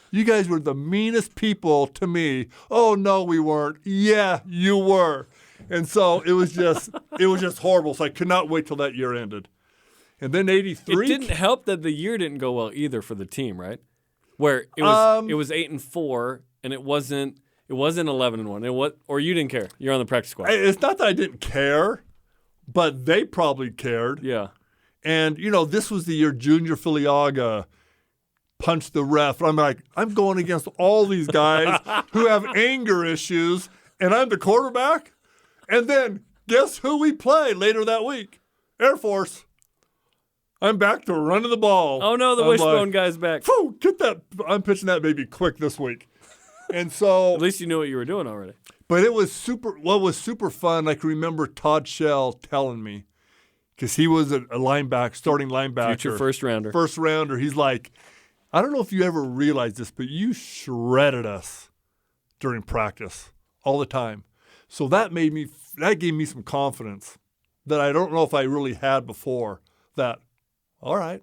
You guys were the meanest people to me. Oh no, we weren't. Yeah, you were. And so it was just horrible. So I could not wait till that year ended. And then 83. It didn't help that the year didn't go well either for the team, right? Where it was 8-4, and it wasn't 11-1. It was, or you didn't care. You're on the practice squad. It's not that I didn't care, but they probably cared. Yeah. And this was the year Junior Filiaga punched the ref. I'm like, I'm going against all these guys who have anger issues, and I'm the quarterback. And then guess who we play later that week? Air Force. I'm back to running the ball. Oh no, the wishbone guy's back. Phew, get that! I'm pitching that baby quick this week. And so at least you knew what you were doing already. But it was super. What was super fun? I can remember Todd Shell telling me, because he was a linebacker, starting linebacker, future first rounder. He's like, I don't know if you ever realized this, but you shredded us during practice all the time. So that gave me some confidence that I don't know if I really had before. That, all right,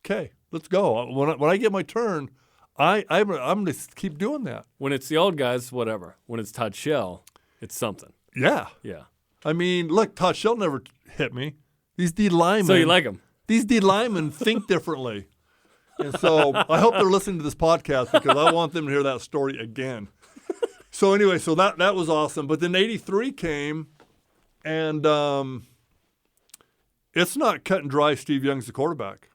okay, let's go. When I get my turn, I'm going to keep doing that. When it's the old guys, whatever. When it's Todd Shell, it's something. Yeah. Yeah. I mean, look, Todd Shell never hit me. These D linemen. So you like him? These D linemen think differently. And so I hope they're listening to this podcast because I want them to hear that story again. So anyway, so that was awesome. But then 83 came, and it's not cut and dry Steve Young's the quarterback.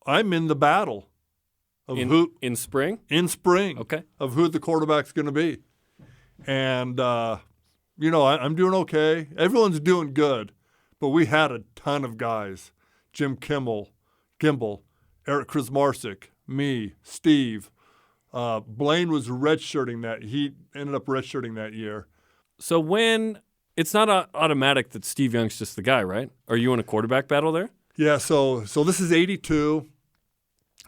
I'm in the battle of in spring? In spring. Okay. Of who the quarterback's going to be. And, I'm doing okay. Everyone's doing good. But we had a ton of guys. Jim Gimbel, Eric Krasmarsik, me, Steve. Blaine was redshirting that. He ended up redshirting that year. So when it's not automatic that Steve Young's just the guy, right? Are you in a quarterback battle there? Yeah, so this is 82.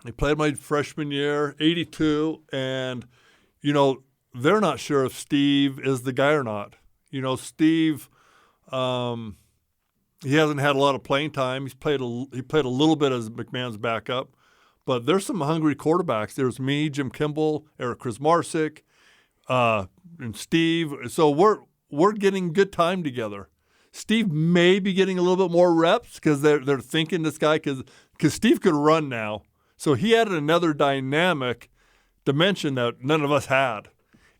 I played my freshman year, 82, and, they're not sure if Steve is the guy or not. Steve, he hasn't had a lot of playing time. He played a little bit as McMahon's backup. But there's some hungry quarterbacks. There's me, Jim Gimbel, Eric Krasmarsik, and Steve. So we're getting good time together. Steve may be getting a little bit more reps because they're thinking this guy because Steve could run now. So he added another dynamic dimension that none of us had.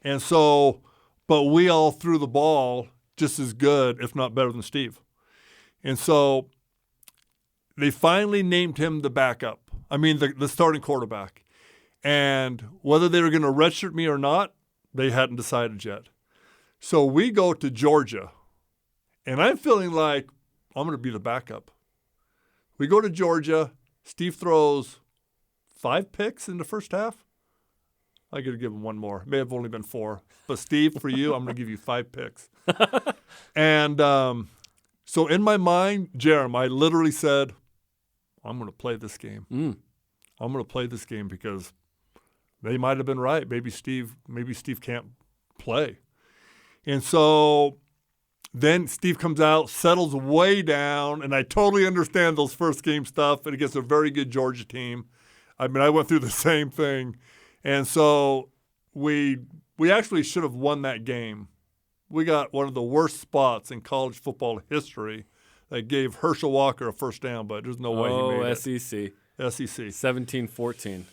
And so, but we all threw the ball just as good, if not better than Steve. And so they finally named him the backup. I mean, the starting quarterback. And whether they were going to redshirt me or not, they hadn't decided yet. So we go to Georgia. And I'm feeling like I'm going to be the backup. We go to Georgia. Steve throws 5 picks in the first half. I got to give him one more. May have only been 4. But Steve, for you, I'm going to give you 5 picks. And so in my mind, Jarom, I literally said, I'm going to play this game. I'm going to play this game because they might have been right. Maybe Steve can't play. And so then Steve comes out, settles way down, and I totally understand those first game stuff, and against a very good Georgia team. I mean, I went through the same thing. And so we actually should have won that game. We got one of the worst spots in college football history that gave Herschel Walker a first down, but there's no way he made SEC. it. SEC. 17-14.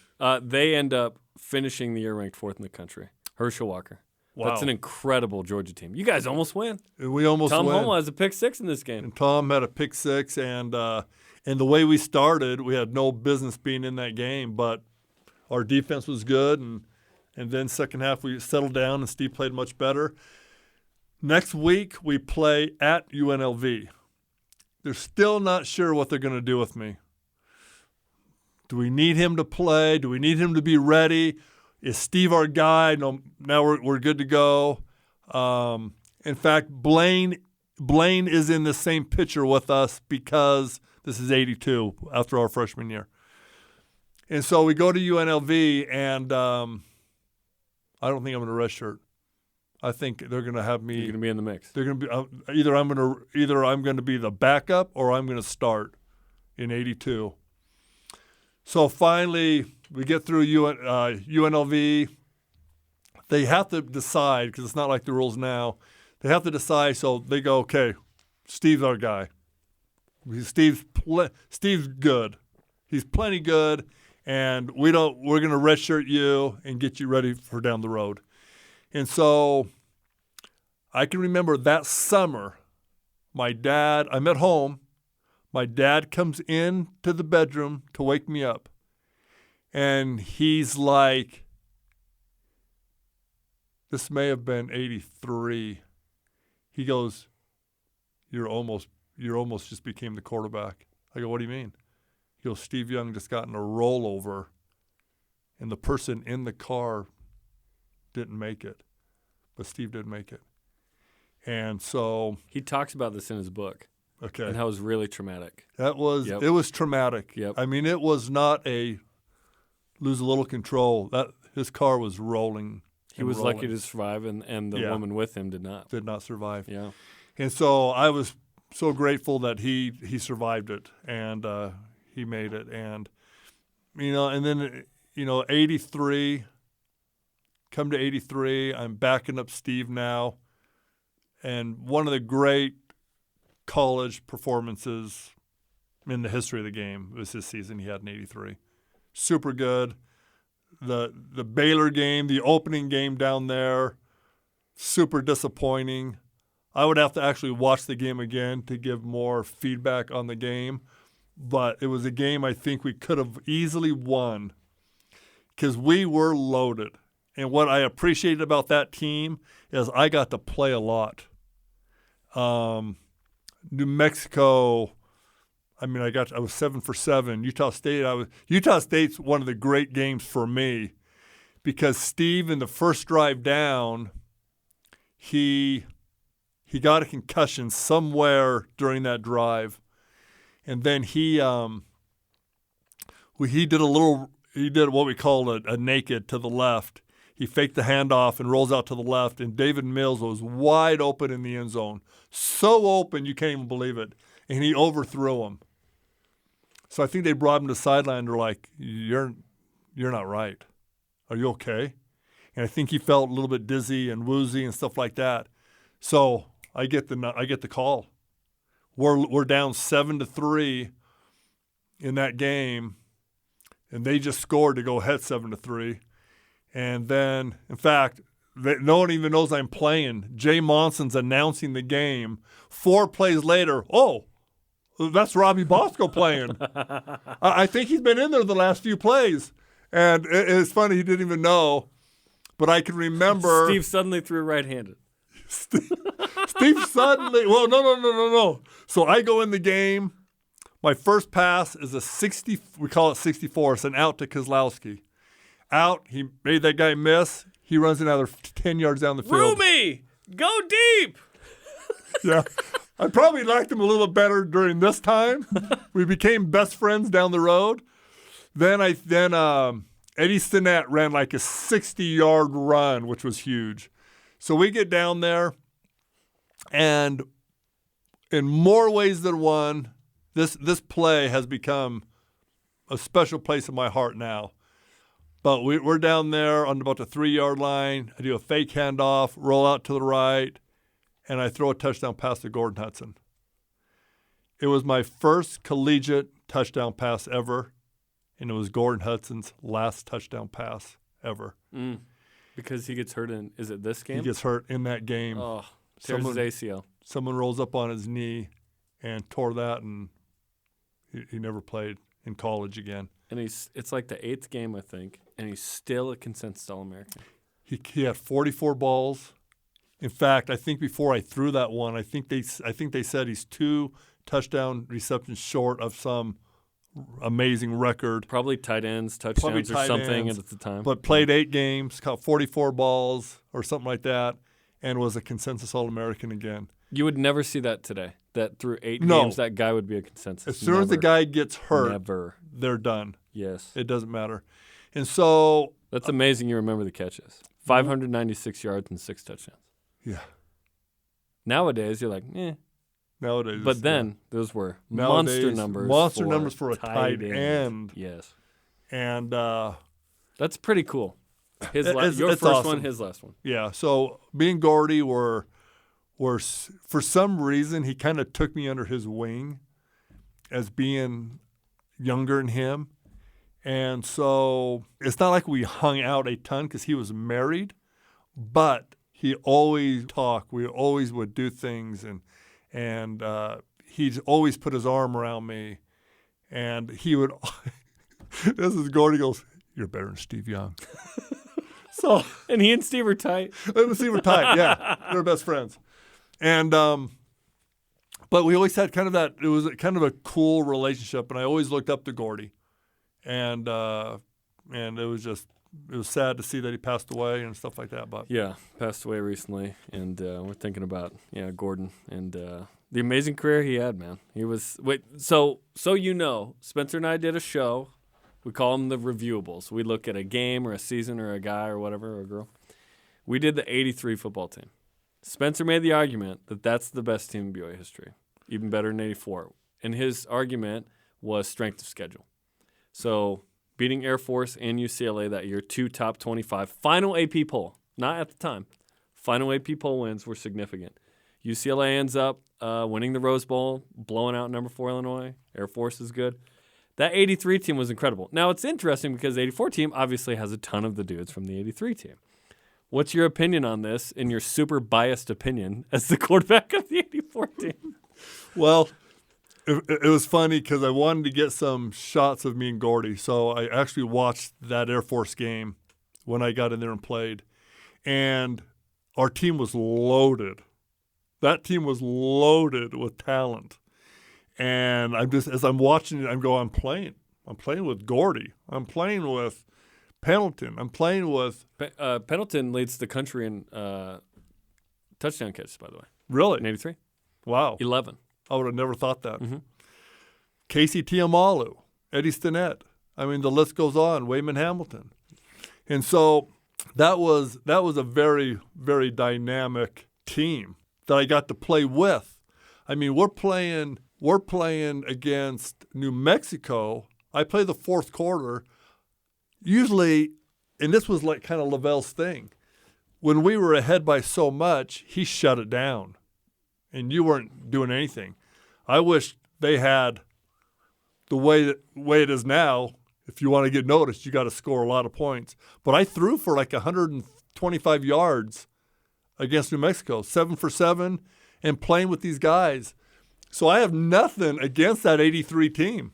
They end up finishing the year ranked 4th in the country. Herschel Walker. Wow. That's an incredible Georgia team. You guys almost win. We almost Tom win. Homo has a pick 6 in this game. And Tom had a pick 6, and the way we started, we had no business being in that game, but our defense was good, and then second half we settled down, and Steve played much better. Next week we play at UNLV. They're still not sure what they're going to do with me. Do we need him to play? Do we need him to be ready? Is Steve our guy? No, now we're good to go. In fact, Blaine is in the same picture with us because this is 82 after our freshman year. And so we go to UNLV, and I don't think I'm going to redshirt. I think they're going to have me. You're going to be in the mix. They're going to be either I'm going to be the backup or I'm going to start in 82. So finally, we get through UNLV. They have to decide, because it's not like the rules now. They have to decide, so they go, okay, Steve's our guy. Steve's good. He's plenty good, and we're going to redshirt you and get you ready for down the road. And so I can remember that summer, I'm at home. My dad comes in to the bedroom to wake me up. And he's like, this may have been 83. He goes, you're almost just became the quarterback. I go, what do you mean? He goes, Steve Young just got in a rollover, and the person in the car didn't make it. But Steve did make it. And so he talks about this in his book. Okay. And how it was really traumatic. It was traumatic. Yep. I mean, it was not a lose a little control. His car was rolling. He was lucky to survive, and the woman with him did not. Did not survive. Yeah. And so I was so grateful that he survived it, and he made it. And, and then, 83, come to 83, I'm backing up Steve now. And one of the great college performances in the history of the game was his season he had in 83. Super good. The Baylor game, the opening game down there, super disappointing. I would have to actually watch the game again to give more feedback on the game. But it was a game I think we could have easily won because we were loaded. And what I appreciated about that team is I got to play a lot. New Mexico, I was 7 for 7. Utah State's one of the great games for me because Steve, in the first drive down, he got a concussion somewhere during that drive, and then he did what we call a naked to the left. He faked the handoff and rolls out to the left, and David Mills was wide open in the end zone. So open you can't even believe it. And he overthrew him. So I think they brought him to the sideline. They're like, you're not right. Are you okay? And I think he felt a little bit dizzy and woozy and stuff like that. So I get the call. we're down 7-3 in that game, and they just scored to go ahead 7-3. And then, in fact, no one even knows I'm playing. Jay Monson's announcing the game. 4 plays later, that's Robbie Bosco playing. I think he's been in there the last few plays. And it's funny, he didn't even know. But I can remember. Steve suddenly threw right-handed. Steve suddenly, no. So I go in the game. My first pass is a 60, we call it 64. It's an out to Kozlowski. Out, he made that guy miss. He runs another 10 yards down the field. Rumi, go deep. Yeah. I probably liked him a little better during this time. We became best friends down the road. Then Eddie Stinnett ran like a 60-yard run, which was huge. So we get down there, and in more ways than one, this play has become a special place in my heart now. But we're down there on about the 3-yard line. I do a fake handoff, roll out to the right, and I throw a touchdown pass to Gordon Hudson. It was my first collegiate touchdown pass ever, and it was Gordon Hudson's last touchdown pass ever. Because he gets hurt is it this game? He gets hurt in that game. Oh, tears his ACL. Someone rolls up on his knee and tore that, and he never played in college again. And it's like the 8th game, I think, and he's still a consensus All-American. He had 44 balls. In fact, I think before I threw that one, I think they said he's 2 touchdown receptions short of some amazing record. Probably tight ends, touchdowns, or something at the time. But played 8 games, caught 44 balls or something like that, and was a consensus All-American again. You would never see that today. That through 8 games, that guy would be a consensus. As soon as the guy gets hurt, they're done. Yes. It doesn't matter. And so that's amazing you remember the catches. 596 yards and 6 touchdowns. Yeah. Nowadays, you're like, Nowadays. But then, those were nowadays, monster numbers for a tight end. Yes. And that's pretty cool. Your it's first awesome. one, his last one. Yeah. So me and Gordy were for some reason, he kind of took me under his wing as being younger than him. And so it's not like we hung out a ton because he was married, but he always talked. We always would do things, and he'd always put his arm around me, and he would. This is Gordy goes, "You're better than Steve Young." So and he and Steve were tight. Steve were tight. Yeah, they were best friends, and but we always had kind of that. It was kind of a cool relationship, and I always looked up to Gordy, and it was sad to see that he passed away and stuff like that. But yeah, passed away recently, and we're thinking about Gordon and the amazing career he had. Man, he was so Spencer and I did a show. We call them the reviewables. We look at a game or a season or a guy or whatever or a girl. We did the '83 football team. Spencer made the argument that that's the best team in BYU history, even better than '84. And his argument was strength of schedule. So beating Air Force and UCLA that year, 2 top 25. Final AP poll, not at the time. Final AP poll wins were significant. UCLA ends up winning the Rose Bowl, blowing out number 4 Illinois. Air Force is good. That '83 team was incredible. Now, it's interesting because the '84 team obviously has a ton of the dudes from the '83 team. What's your opinion on this, in your super biased opinion, as the quarterback of the '84 team? Well, it was funny because I wanted to get some shots of me and Gordy, so I actually watched that Air Force game when I got in there and played, and our team was loaded. That team was loaded with talent. And as I'm watching it, I'm playing. I'm playing with Gordy. I'm playing with Pendleton. I'm playing with Pendleton leads the country in touchdown catches, by the way. Really? In '83. Wow. 11. I would have never thought that. Mm-hmm. Casey Tiamalu, Eddie Stinnett. I mean, the list goes on. Wayman Hamilton. And so that was a very, very dynamic team that I got to play with. I mean, we're playing against New Mexico. I play the fourth quarter. Usually, and this was like kind of Lavelle's thing, when we were ahead by so much, he shut it down, and you weren't doing anything. I wish they had the way it is now. If you want to get noticed, you got to score a lot of points. But I threw for like 125 yards against New Mexico, 7 for 7, and playing with these guys. So I have nothing against that 83 team.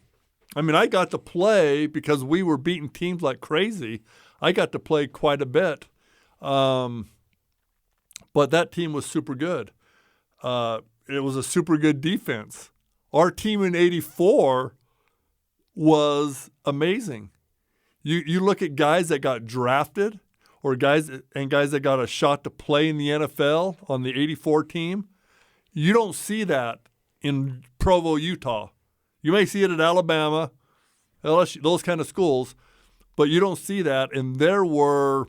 I mean, I got to play because we were beating teams like crazy. I got to play quite a bit. But that team was super good. It was a super good defense. Our team in 84 was amazing. You look at guys that got drafted or guys that got a shot to play in the NFL on the 84 team. You don't see that in Provo, Utah. You may see it at Alabama, LSU, those kind of schools, but you don't see that. And there were,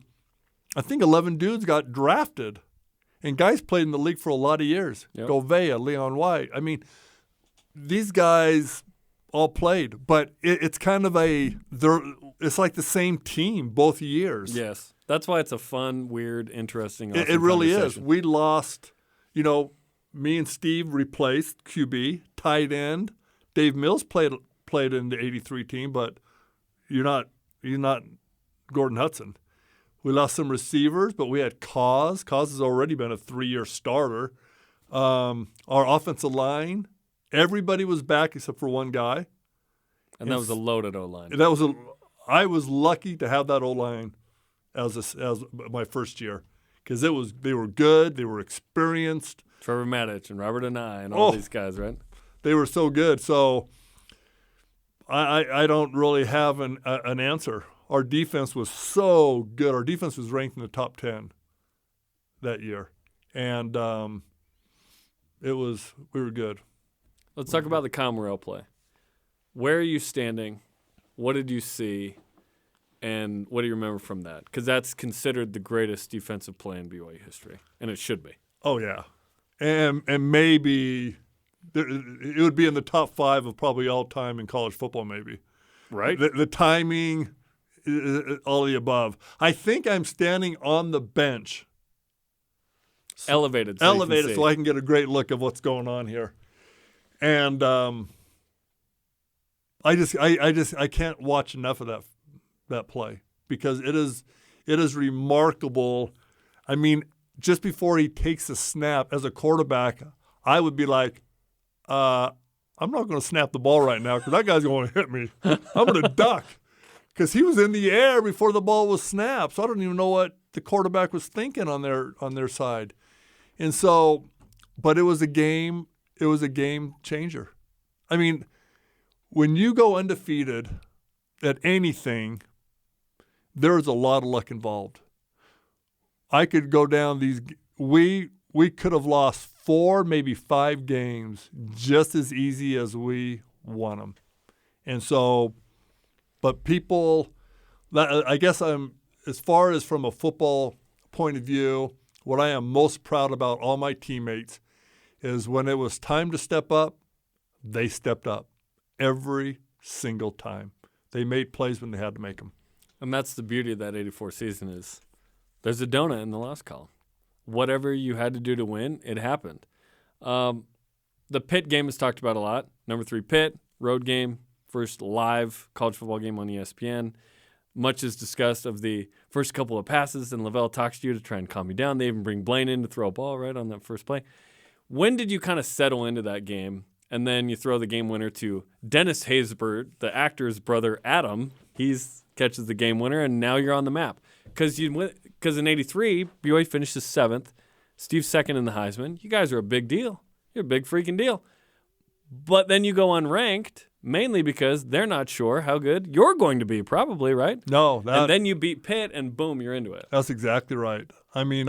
I think, 11 dudes got drafted. And guys played in the league for a lot of years. Yep. Govea, Leon White. I mean, these guys all played, but it's kind of it's like the same team both years. Yes. That's why it's a fun, weird, interesting, awesome It really is. conversation. We lost, me and Steve replaced QB, tight end. Dave Mills played in the 83 team, but you're not Gordon Hudson. We lost some receivers, but we had Cause. Cause has already been a 3-year starter. Our offensive line, everybody was back except for one guy. And that was a loaded O-line. I was lucky to have that O-line as my first year because they were good, they were experienced. Trevor Maddich and Robert Anai and all these guys, right? They were so good. So I don't really have an answer. Our defense was so good. Our defense was ranked in the top 10 that year. And we were good. Let's talk about the Commonwealth play. Where are you standing? What did you see? And what do you remember from that? Because that's considered the greatest defensive play in BYU history, and it should be. Oh, yeah. And maybe it would be in the top 5 of probably all time in college football maybe. Right. The timing, all of the above. I think I'm standing on the bench. Elevated So I can get a great look of what's going on here. And I can't watch enough of that play because it is remarkable. I mean, just before he takes a snap as a quarterback, I would be like, I'm not going to snap the ball right now because that guy's going to hit me. I'm going to duck because he was in the air before the ball was snapped. So I don't even know what the quarterback was thinking on their side. And so, but it was a game changer. I mean, when you go undefeated at anything, there is a lot of luck involved. I could go down these. We could have lost 4, maybe 5 games just as easy as we won them. And so, but people, I guess as far as from a football point of view, what I am most proud about all my teammates is when it was time to step up, they stepped up every single time. They made plays when they had to make them. And that's the beauty of that 84 season is there's a donut in the loss column. Whatever you had to do to win, it happened. The Pitt game is talked about a lot. Number 3 Pitt, road game, first live college football game on ESPN. Much is discussed of the first couple of passes, and Lavelle talks to you to try and calm you down. They even bring Blaine in to throw a ball right on that first play. When did you kind of settle into that game? And then you throw the game winner to Dennis Haysbert, the actor's brother Adam. He catches the game winner, and now you're on the map. Because in 83, BYU finishes 7th. Steve's 2nd in the Heisman. You guys are a big deal. You're a big freaking deal. But then you go unranked, mainly because they're not sure how good you're going to be, probably, right? No. And then you beat Pitt, and boom, you're into it. That's exactly right. I mean,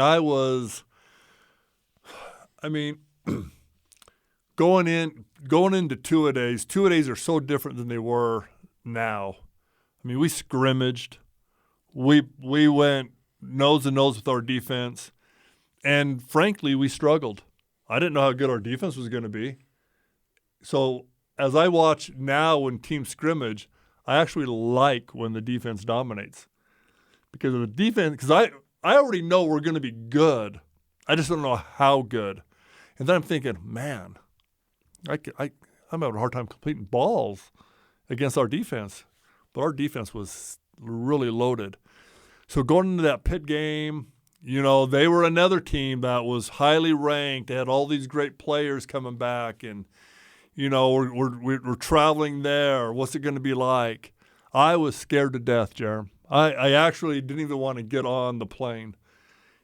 going into two-a-days. Two-a-days are so different than they were now. I mean, we scrimmaged. We went nose to nose with our defense. And frankly, we struggled. I didn't know how good our defense was going to be. So as I watch now when teams scrimmage, I actually like when the defense dominates. Because of the defense, because I already know we're going to be good. I just don't know how good. And then I'm thinking, man, I'm having a hard time completing balls against our defense. But our defense was really loaded. So going into that Pitt game, they were another team that was highly ranked. They had all these great players coming back, and we're traveling there. What's it going to be like? I was scared to death, Jarom. I actually didn't even want to get on the plane.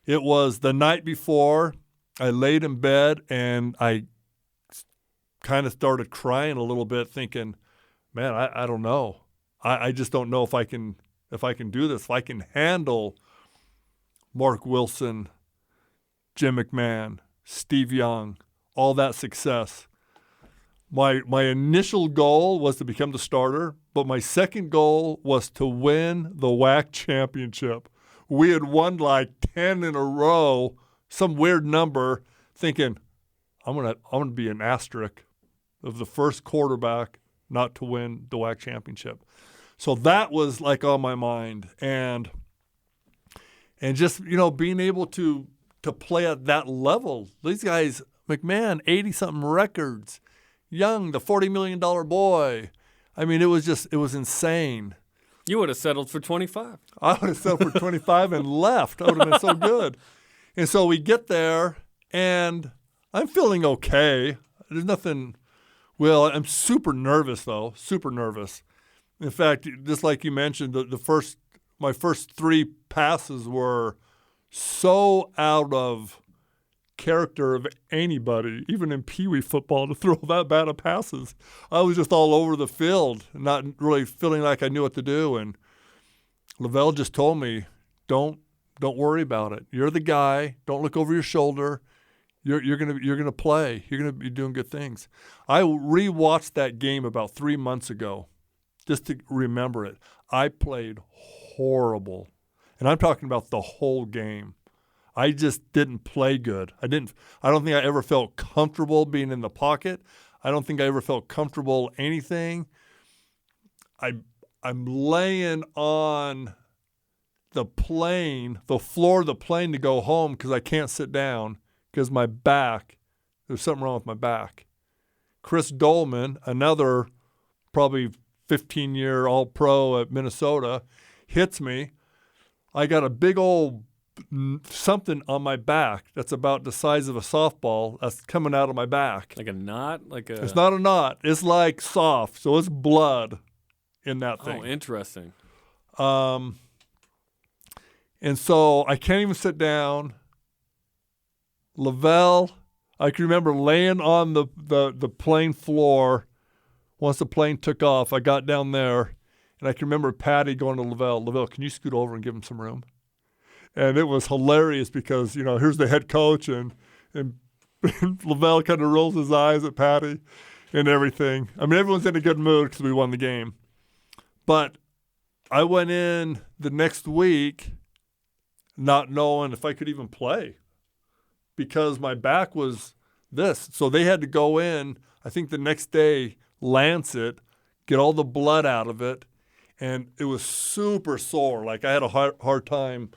It was the night before. I laid in bed, and I kind of started crying a little bit, thinking, man, I don't know. I just don't know if I can do this, if I can handle Mark Wilson, Jim McMahon, Steve Young, all that success. My initial goal was to become the starter, but my second goal was to win the WAC championship. We had won like 10 in a row, some weird number, thinking I'm gonna be an asterisk of the first quarterback not to win the WAC championship. So that was like on my mind, and just being able to play at that level. These guys, McMahon, 80-something records, Young, the $40 million boy. I mean, it was insane. You would have settled for 25. I would have settled for 25 and left. I would have been so good. And so we get there, and I'm feeling okay. There's nothing. Well, I'm super nervous though. Super nervous. In fact, just like you mentioned, my first 3 passes were so out of character of anybody, even in Pee Wee football, to throw that bad of passes. I was just all over the field, not really feeling like I knew what to do. And Lavelle just told me, don't worry about it. You're the guy. Don't look over your shoulder. You're gonna play. You're gonna be doing good things. I rewatched that game about 3 months ago, just to remember it. I played horrible, and I'm talking about the whole game. I just didn't play good. I don't think I ever felt comfortable being in the pocket. I don't think I ever felt comfortable anything. I'm laying on the floor of the plane to go home because I can't sit down because there's something wrong with my back. Chris Dolman, another probably 15-year All-Pro at Minnesota, hits me. I got a big old something on my back that's about the size of a softball that's coming out of my back. Like a knot? It's not a knot. It's like soft, so it's blood in that thing. Oh, interesting. And so I can't even sit down. Lavelle, I can remember laying on the plane floor. Once the plane took off, I got down there, and I can remember Patty going to Lavelle, can you scoot over and give him some room? And it was hilarious because, here's the head coach, and Lavelle kind of rolls his eyes at Patty and everything. I mean, everyone's in a good mood because we won the game. But I went in the next week not knowing if I could even play because my back was this. So they had to go in, I think the next day, lance it, get all the blood out of it, and it was super sore. Like I had a hard time,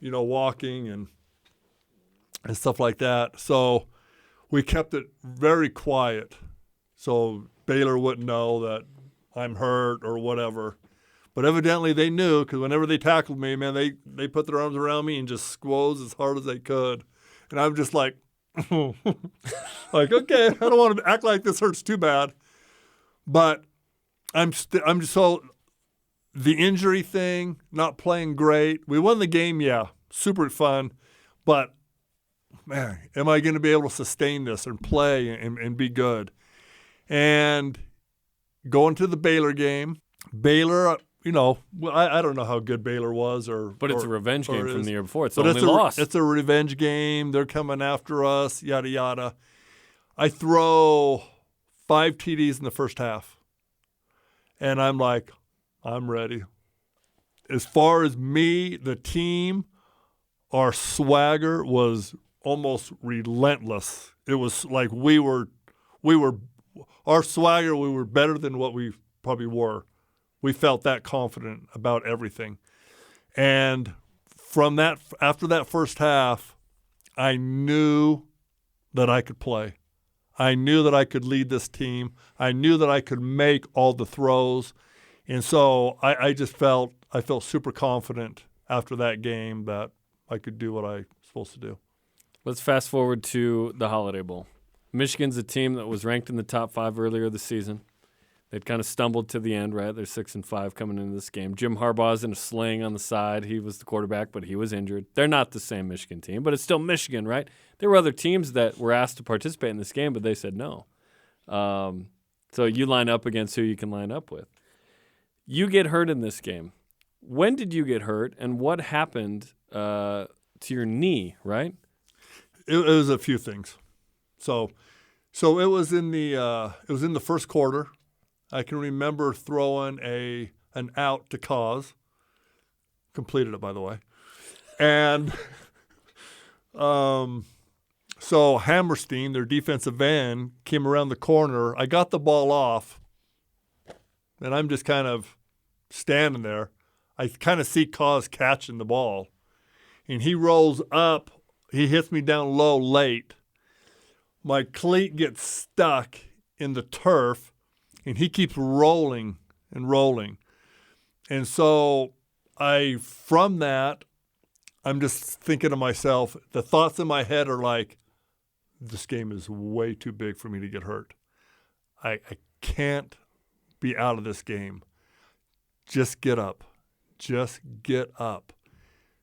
walking and stuff like that. So we kept it very quiet so Baylor wouldn't know that I'm hurt or whatever. But evidently they knew because whenever they tackled me, man, they put their arms around me and just squoze as hard as they could. And I'm just like, like, okay, I don't want to act like this hurts too bad. But I'm so the injury thing, not playing great. We won the game, yeah, super fun. But, man, am I going to be able to sustain this and play and be good? And going to the Baylor game, Baylor, I don't know how good Baylor was. But it's a revenge game from the year before. It's only loss. It's a revenge game. They're coming after us, yada, yada. I throw 5 TDs in the first half. And I'm like, I'm ready. As far as me, the team, our swagger was almost relentless. It was like our swagger, we were better than what we probably were. We felt that confident about everything. And from that, after that first half, I knew that I could play. I knew that I could lead this team. I knew that I could make all the throws. And so I felt super confident after that game that I could do what I was supposed to do. Let's fast forward to the Holiday Bowl. Michigan's a team that was ranked in the top 5 earlier this season. They'd kind of stumbled to the end, right? They're 6-5 coming into this game. Jim Harbaugh's in a sling on the side. He was the quarterback, but he was injured. They're not the same Michigan team, but it's still Michigan, right? There were other teams that were asked to participate in this game, but they said no. So you line up against who you can line up with. You get hurt in this game. When did you get hurt, and what happened to your knee, right? It was a few things. So it was in the first quarter. I can remember throwing an out to Cause. Completed it, by the way. And so Hammerstein, their defensive end, came around the corner. I got the ball off, and I'm just kind of standing there. I kind of see Cause catching the ball. And he rolls up. He hits me down low late. My cleat gets stuck in the turf, and he keeps rolling and rolling. And so from that, I'm just thinking to myself, the thoughts in my head are like, this game is way too big for me to get hurt. I can't be out of this game. Just get up. Just get up.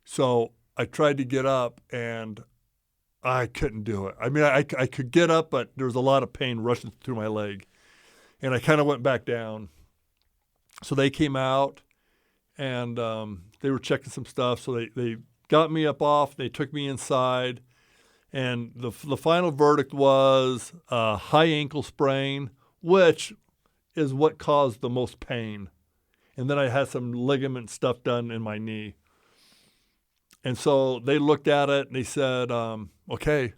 So I tried to get up, and I couldn't do it. I mean, I could get up, but there was a lot of pain rushing through my leg. And I kind of went back down. So they came out, and they were checking some stuff. So they got me up off. They took me inside. And the final verdict was a high ankle sprain, which is what caused the most pain. And then I had some ligament stuff done in my knee. And so they looked at it, and they said, okay,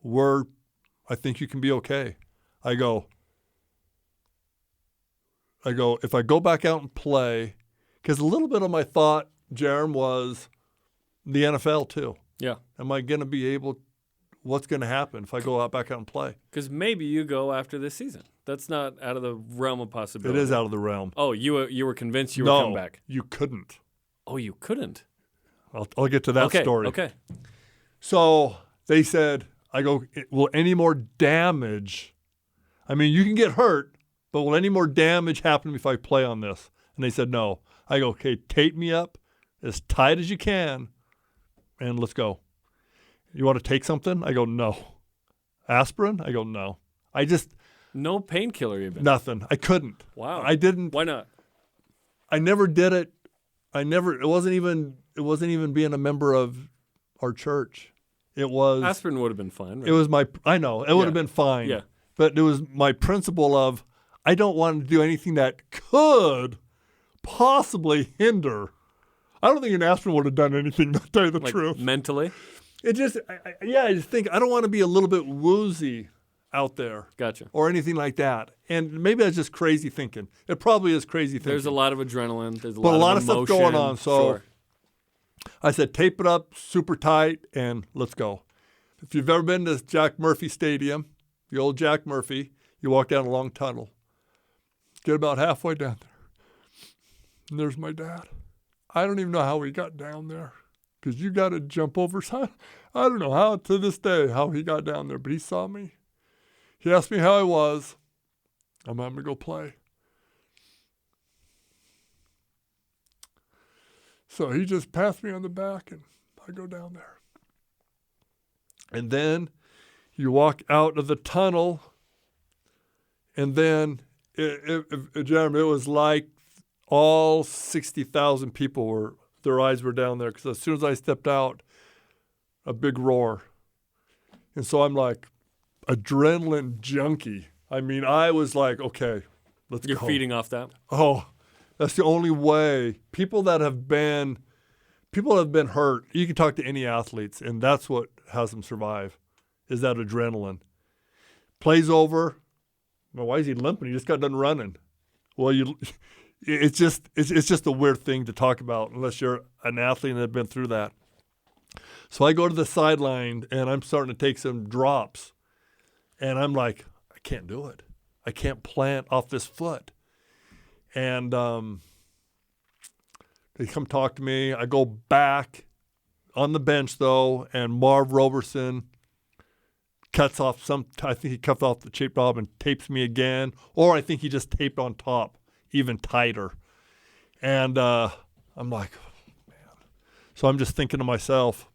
I think you can be okay. I go, if I go back out and play, because a little bit of my thought, Jarom, was the NFL too. Yeah. Am I going to be able, what's going to happen if I go back out and play? Because maybe you go after this season. That's not out of the realm of possibility. It is out of the realm. Oh, you were convinced you were coming back? No, you couldn't. Oh, you couldn't? I'll get to that story. Okay. So they said, I go, will any more damage, I mean, you can get hurt, but will any more damage happen if I play on this? And they said, no. I go, okay, tape me up as tight as you can, and let's go. You want to take something? I go, no. Aspirin? I go, no. No painkiller even? Nothing. I couldn't. Wow. I didn't. Why not? I never did it. It wasn't even being a member of our church. It was. Aspirin would have been fine. Right? It was I know. It would have been fine. Yeah. But it was my principle of, I don't want to do anything that could possibly hinder. I don't think an aspirin would have done anything, to tell you the truth. Mentally? It just, I just think I don't want to be a little bit woozy out there. Gotcha. Or anything like that. And maybe that's just crazy thinking. It probably is crazy thinking. There's a lot of adrenaline. There's a lot of emotion, stuff going on. So sure. I said, tape it up super tight and let's go. If you've ever been to Jack Murphy Stadium, the old Jack Murphy, you walk down a long tunnel. Get about halfway down there. And there's my dad. I don't even know how he got down there because you got to jump over. I don't know how, to this day, how he got down there, but he saw me. He asked me how I was. I'm going to go play. So he just passed me on the back, and I go down there. And then you walk out of the tunnel, and then, Jeremy, it was like all 60,000 people their eyes were down there, because as soon as I stepped out, a big roar. And so I'm like, adrenaline junkie. I mean, I was like, okay, let's go. You're feeding off that? Oh, that's the only way. People that have been hurt, you can talk to any athletes, and that's what has them survive, is that adrenaline. Play's over. Well, why is he limping? He just got done running. Well, it's just a weird thing to talk about unless you're an athlete and have been through that. So I go to the sideline, and I'm starting to take some drops. And I'm like, I can't do it. I can't plant off this foot. And they come talk to me. I go back on the bench, though, and Marv Roberson cuts off I think he cut off the tape knob and tapes me again. Or I think he just taped on top even tighter. And I'm like, man. So I'm just thinking to myself.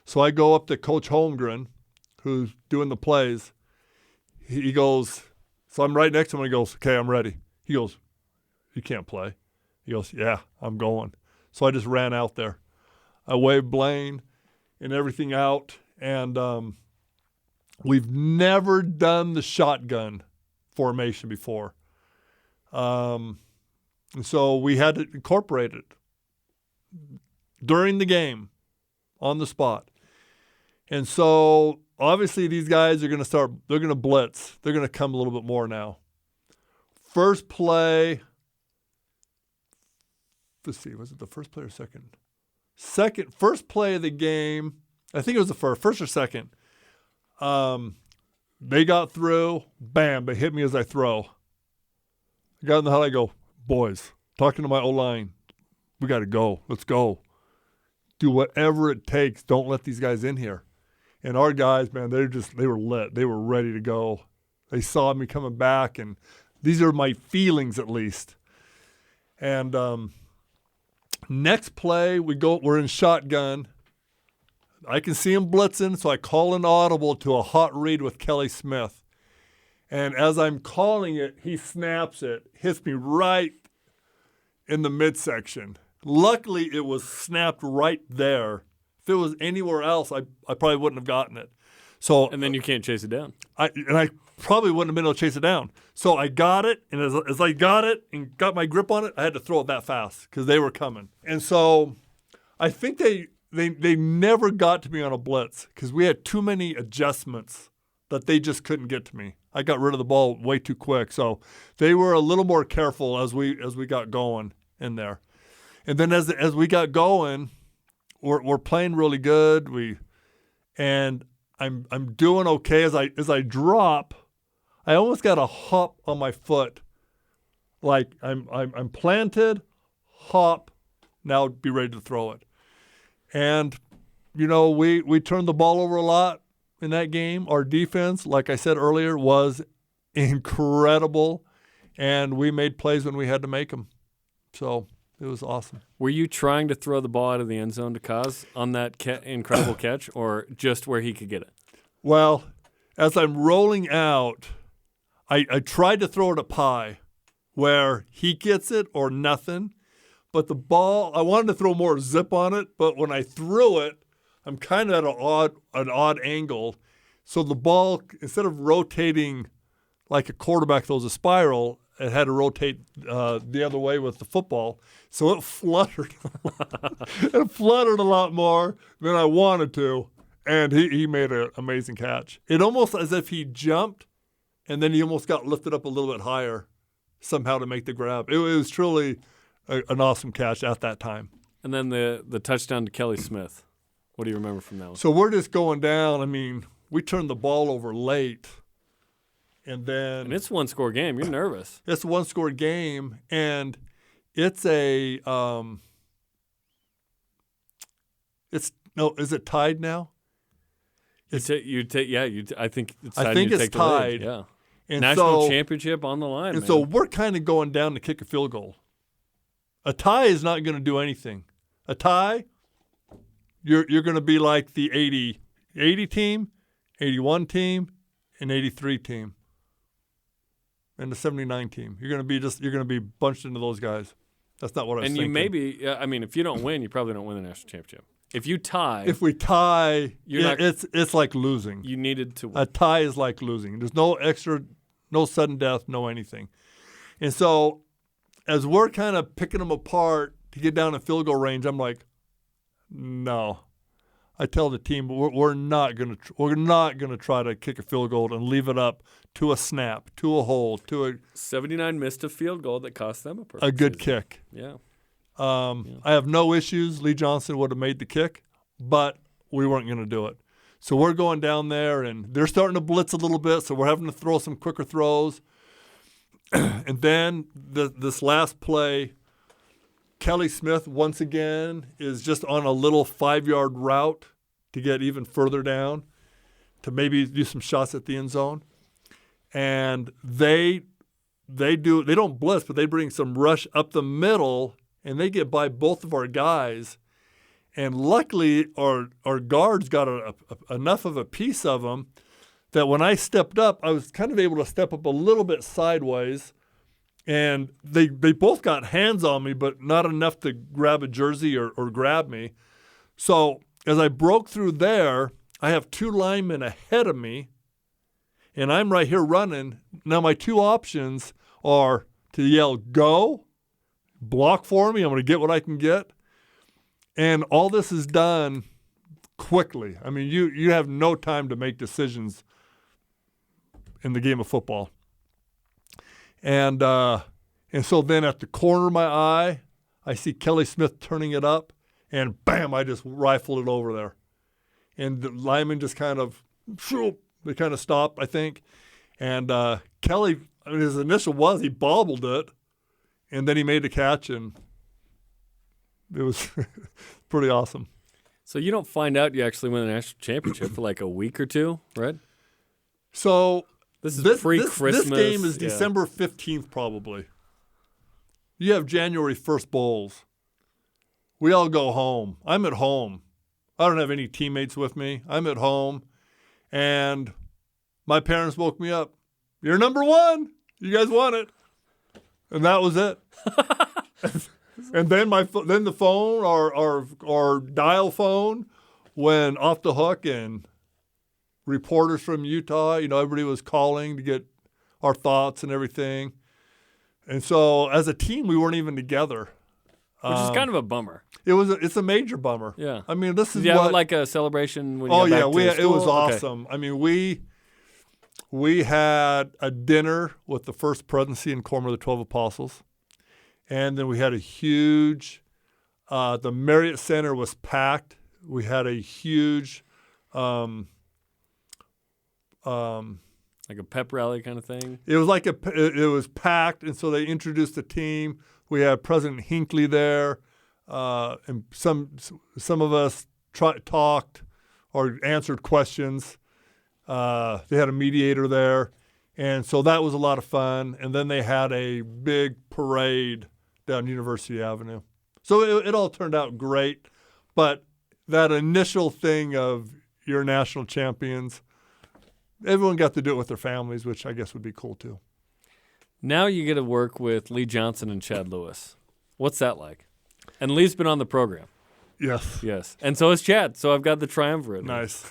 So I go up to Coach Holmgren, who's doing the plays. He goes, so I'm right next to him, and he goes, okay, I'm ready. He goes, you can't play. He goes, yeah, I'm going. So I just ran out there. I waved Blaine and everything out, and we've never done the shotgun formation before. And so we had to incorporate it during the game on the spot. And so obviously these guys are going to they're going to blitz. They're going to come a little bit more now. First play, let's see, was it the first play or second? First play of the game, I think it was the first or second. They got through, bam, they hit me as I throw. I got in the huddle, I go, boys, talking to my O-line, we got to go. Let's go. Do whatever it takes. Don't let these guys in here. And our guys, man, they were lit. They were ready to go. They saw me coming back, and these are my feelings at least. And next play, we're in shotgun. I can see him blitzing, so I call an audible to a hot read with Kelly Smith. And as I'm calling it, he snaps it, hits me right in the midsection. Luckily, it was snapped right there. If it was anywhere else, I probably wouldn't have gotten it. So and then you can't chase it down. I probably wouldn't have been able to chase it down. So I got it, and as I got it and got my grip on it, I had to throw it that fast because they were coming. And so I think they never got to me on a blitz because we had too many adjustments that they just couldn't get to me. I got rid of the ball way too quick. So they were a little more careful as we got going in there. And then as we got going, we're playing really good. I'm doing okay as I drop. I almost got a hop on my foot. Like I'm planted, hop, now be ready to throw it. And we turned the ball over a lot in that game. Our defense, like I said earlier, was incredible, and we made plays when we had to make them. So it was awesome. Were you trying to throw the ball out of the end zone to Kaz on that incredible catch, or just where he could get it? Well, as I'm rolling out, I tried to throw it at Pye, where he gets it or nothing. But the ball, I wanted to throw more zip on it, but when I threw it, I'm kind of at an odd angle. So the ball, instead of rotating like a quarterback throws a spiral, it had to rotate the other way with the football. So it fluttered a lot. It fluttered a lot more than I wanted to, and he made an amazing catch. It almost as if he jumped, and then he almost got lifted up a little bit higher somehow to make the grab. It was truly an awesome catch at that time. And then the touchdown to Kelly Smith. What do you remember from that one? So we're just going down. I mean, we turned the ball over late. And it's a one-score game. You're nervous. It's a one-score game, and it's a is it tied now? I think it's I time think you it's take the lead. tied. Yeah. And National championship on the line. And man. so we're kind of going down to kick a field goal. A tie is not going to do anything. A tie, you're going to be like the 80 team, 81 team, and 83 team, and the 79 team. You're going to be bunched into those guys. That's not what I was thinking. And if you don't win, you probably don't win the national championship. If you tie, if we tie, it's like losing. You needed to win. A tie is like losing. There's no extra, no sudden death, no anything. And so as we're kind of picking them apart to get down in field goal range, I'm like, no. I tell the team, we're not gonna try to kick a field goal and leave it up to a snap, to a hole, to a 79 missed a field goal that cost them a good kick. Yeah. I have no issues. Lee Johnson would have made the kick, but we weren't going to do it. So we're going down there, and they're starting to blitz a little bit, so we're having to throw some quicker throws. And then this last play, Kelly Smith, once again, is just on a little 5-yard route to get even further down to maybe do some shots at the end zone. And they don't blitz, but they bring some rush up the middle, and they get by both of our guys. And luckily, our guards got enough of a piece of them that when I stepped up, I was kind of able to step up a little bit sideways. And they both got hands on me, but not enough to grab a jersey or grab me. So as I broke through there, I have 2 linemen ahead of me, and I'm right here running. Now my 2 options are to yell, go, block for me. I'm going to get what I can get. And all this is done quickly. I mean, you have no time to make decisions in the game of football. And so then at the corner of my eye, I see Kelly Smith turning it up, and bam, I just rifled it over there. And the lineman just kind of, they kind of stopped, I think. And Kelly, I mean, his initial was he bobbled it, and then he made the catch, and it was pretty awesome. So you don't find out you actually win the national championship for like a week or 2, right? So this is pre-Christmas. This game is December 15th probably. You have January 1st bowls. We all go home. I'm at home. I don't have any teammates with me. I'm at home, and my parents woke me up. You're number 1. You guys won it. And that was it. And then the phone, our dial phone, went off the hook, and reporters from Utah, everybody was calling to get our thoughts and everything. And so as a team, we weren't even together. Which is kind of a bummer. It's a major bummer. Yeah. I mean, this is Did you have like a celebration when you got back to school? It was awesome. Okay. I mean, we had a dinner with the First Presidency and Quorum of the 12 Apostles. And then we had a huge, the Marriott Center was packed. We had a huge, like a pep rally kind of thing. It was it was packed, and so they introduced the team. We had President Hinckley there, and some of us talked or answered questions. They had a mediator there, and so that was a lot of fun. And then they had a big parade down University Avenue. So it all turned out great, but that initial thing of you're national champions, everyone got to do it with their families, which I guess would be cool too. Now you get to work with Lee Johnson and Chad Lewis. What's that like? And Lee's been on the program. Yes. Yes. And so is Chad. So I've got the triumvirate. Nice.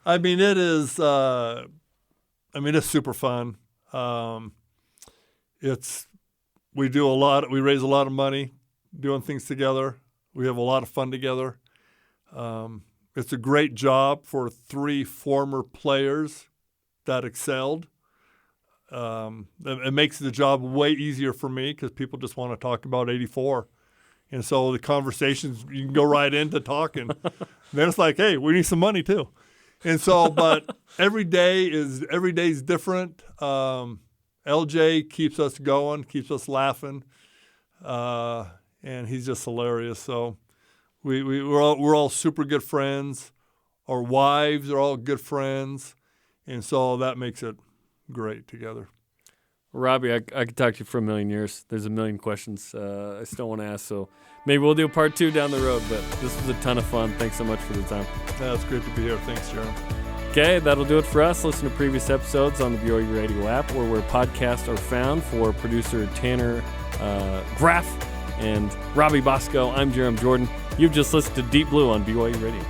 I mean, it is, it's super fun. We raise a lot of money doing things together. We have a lot of fun together. It's a great job for 3 former players that excelled. It makes the job way easier for me because people just want to talk about 84. And so the conversations, you can go right into talking. Then it's like, hey, we need some money too. And so, but every day is different. LJ keeps us going, keeps us laughing, and he's just hilarious. So we're all super good friends. Our wives are all good friends, and so that makes it great together. Robbie, I could talk to you for a million years. There's a million questions I still want to ask, so maybe we'll do a part 2 down the road, but this was a ton of fun. Thanks so much for the time. Yeah, it's great to be here. Thanks, Jarom. Okay, that'll do it for us. Listen to previous episodes on the BYU Radio app or where podcasts are found. For producer Tanner Graff and Robbie Bosco, I'm Jarom Jordan. You've just listened to Deep Blue on BYU Radio.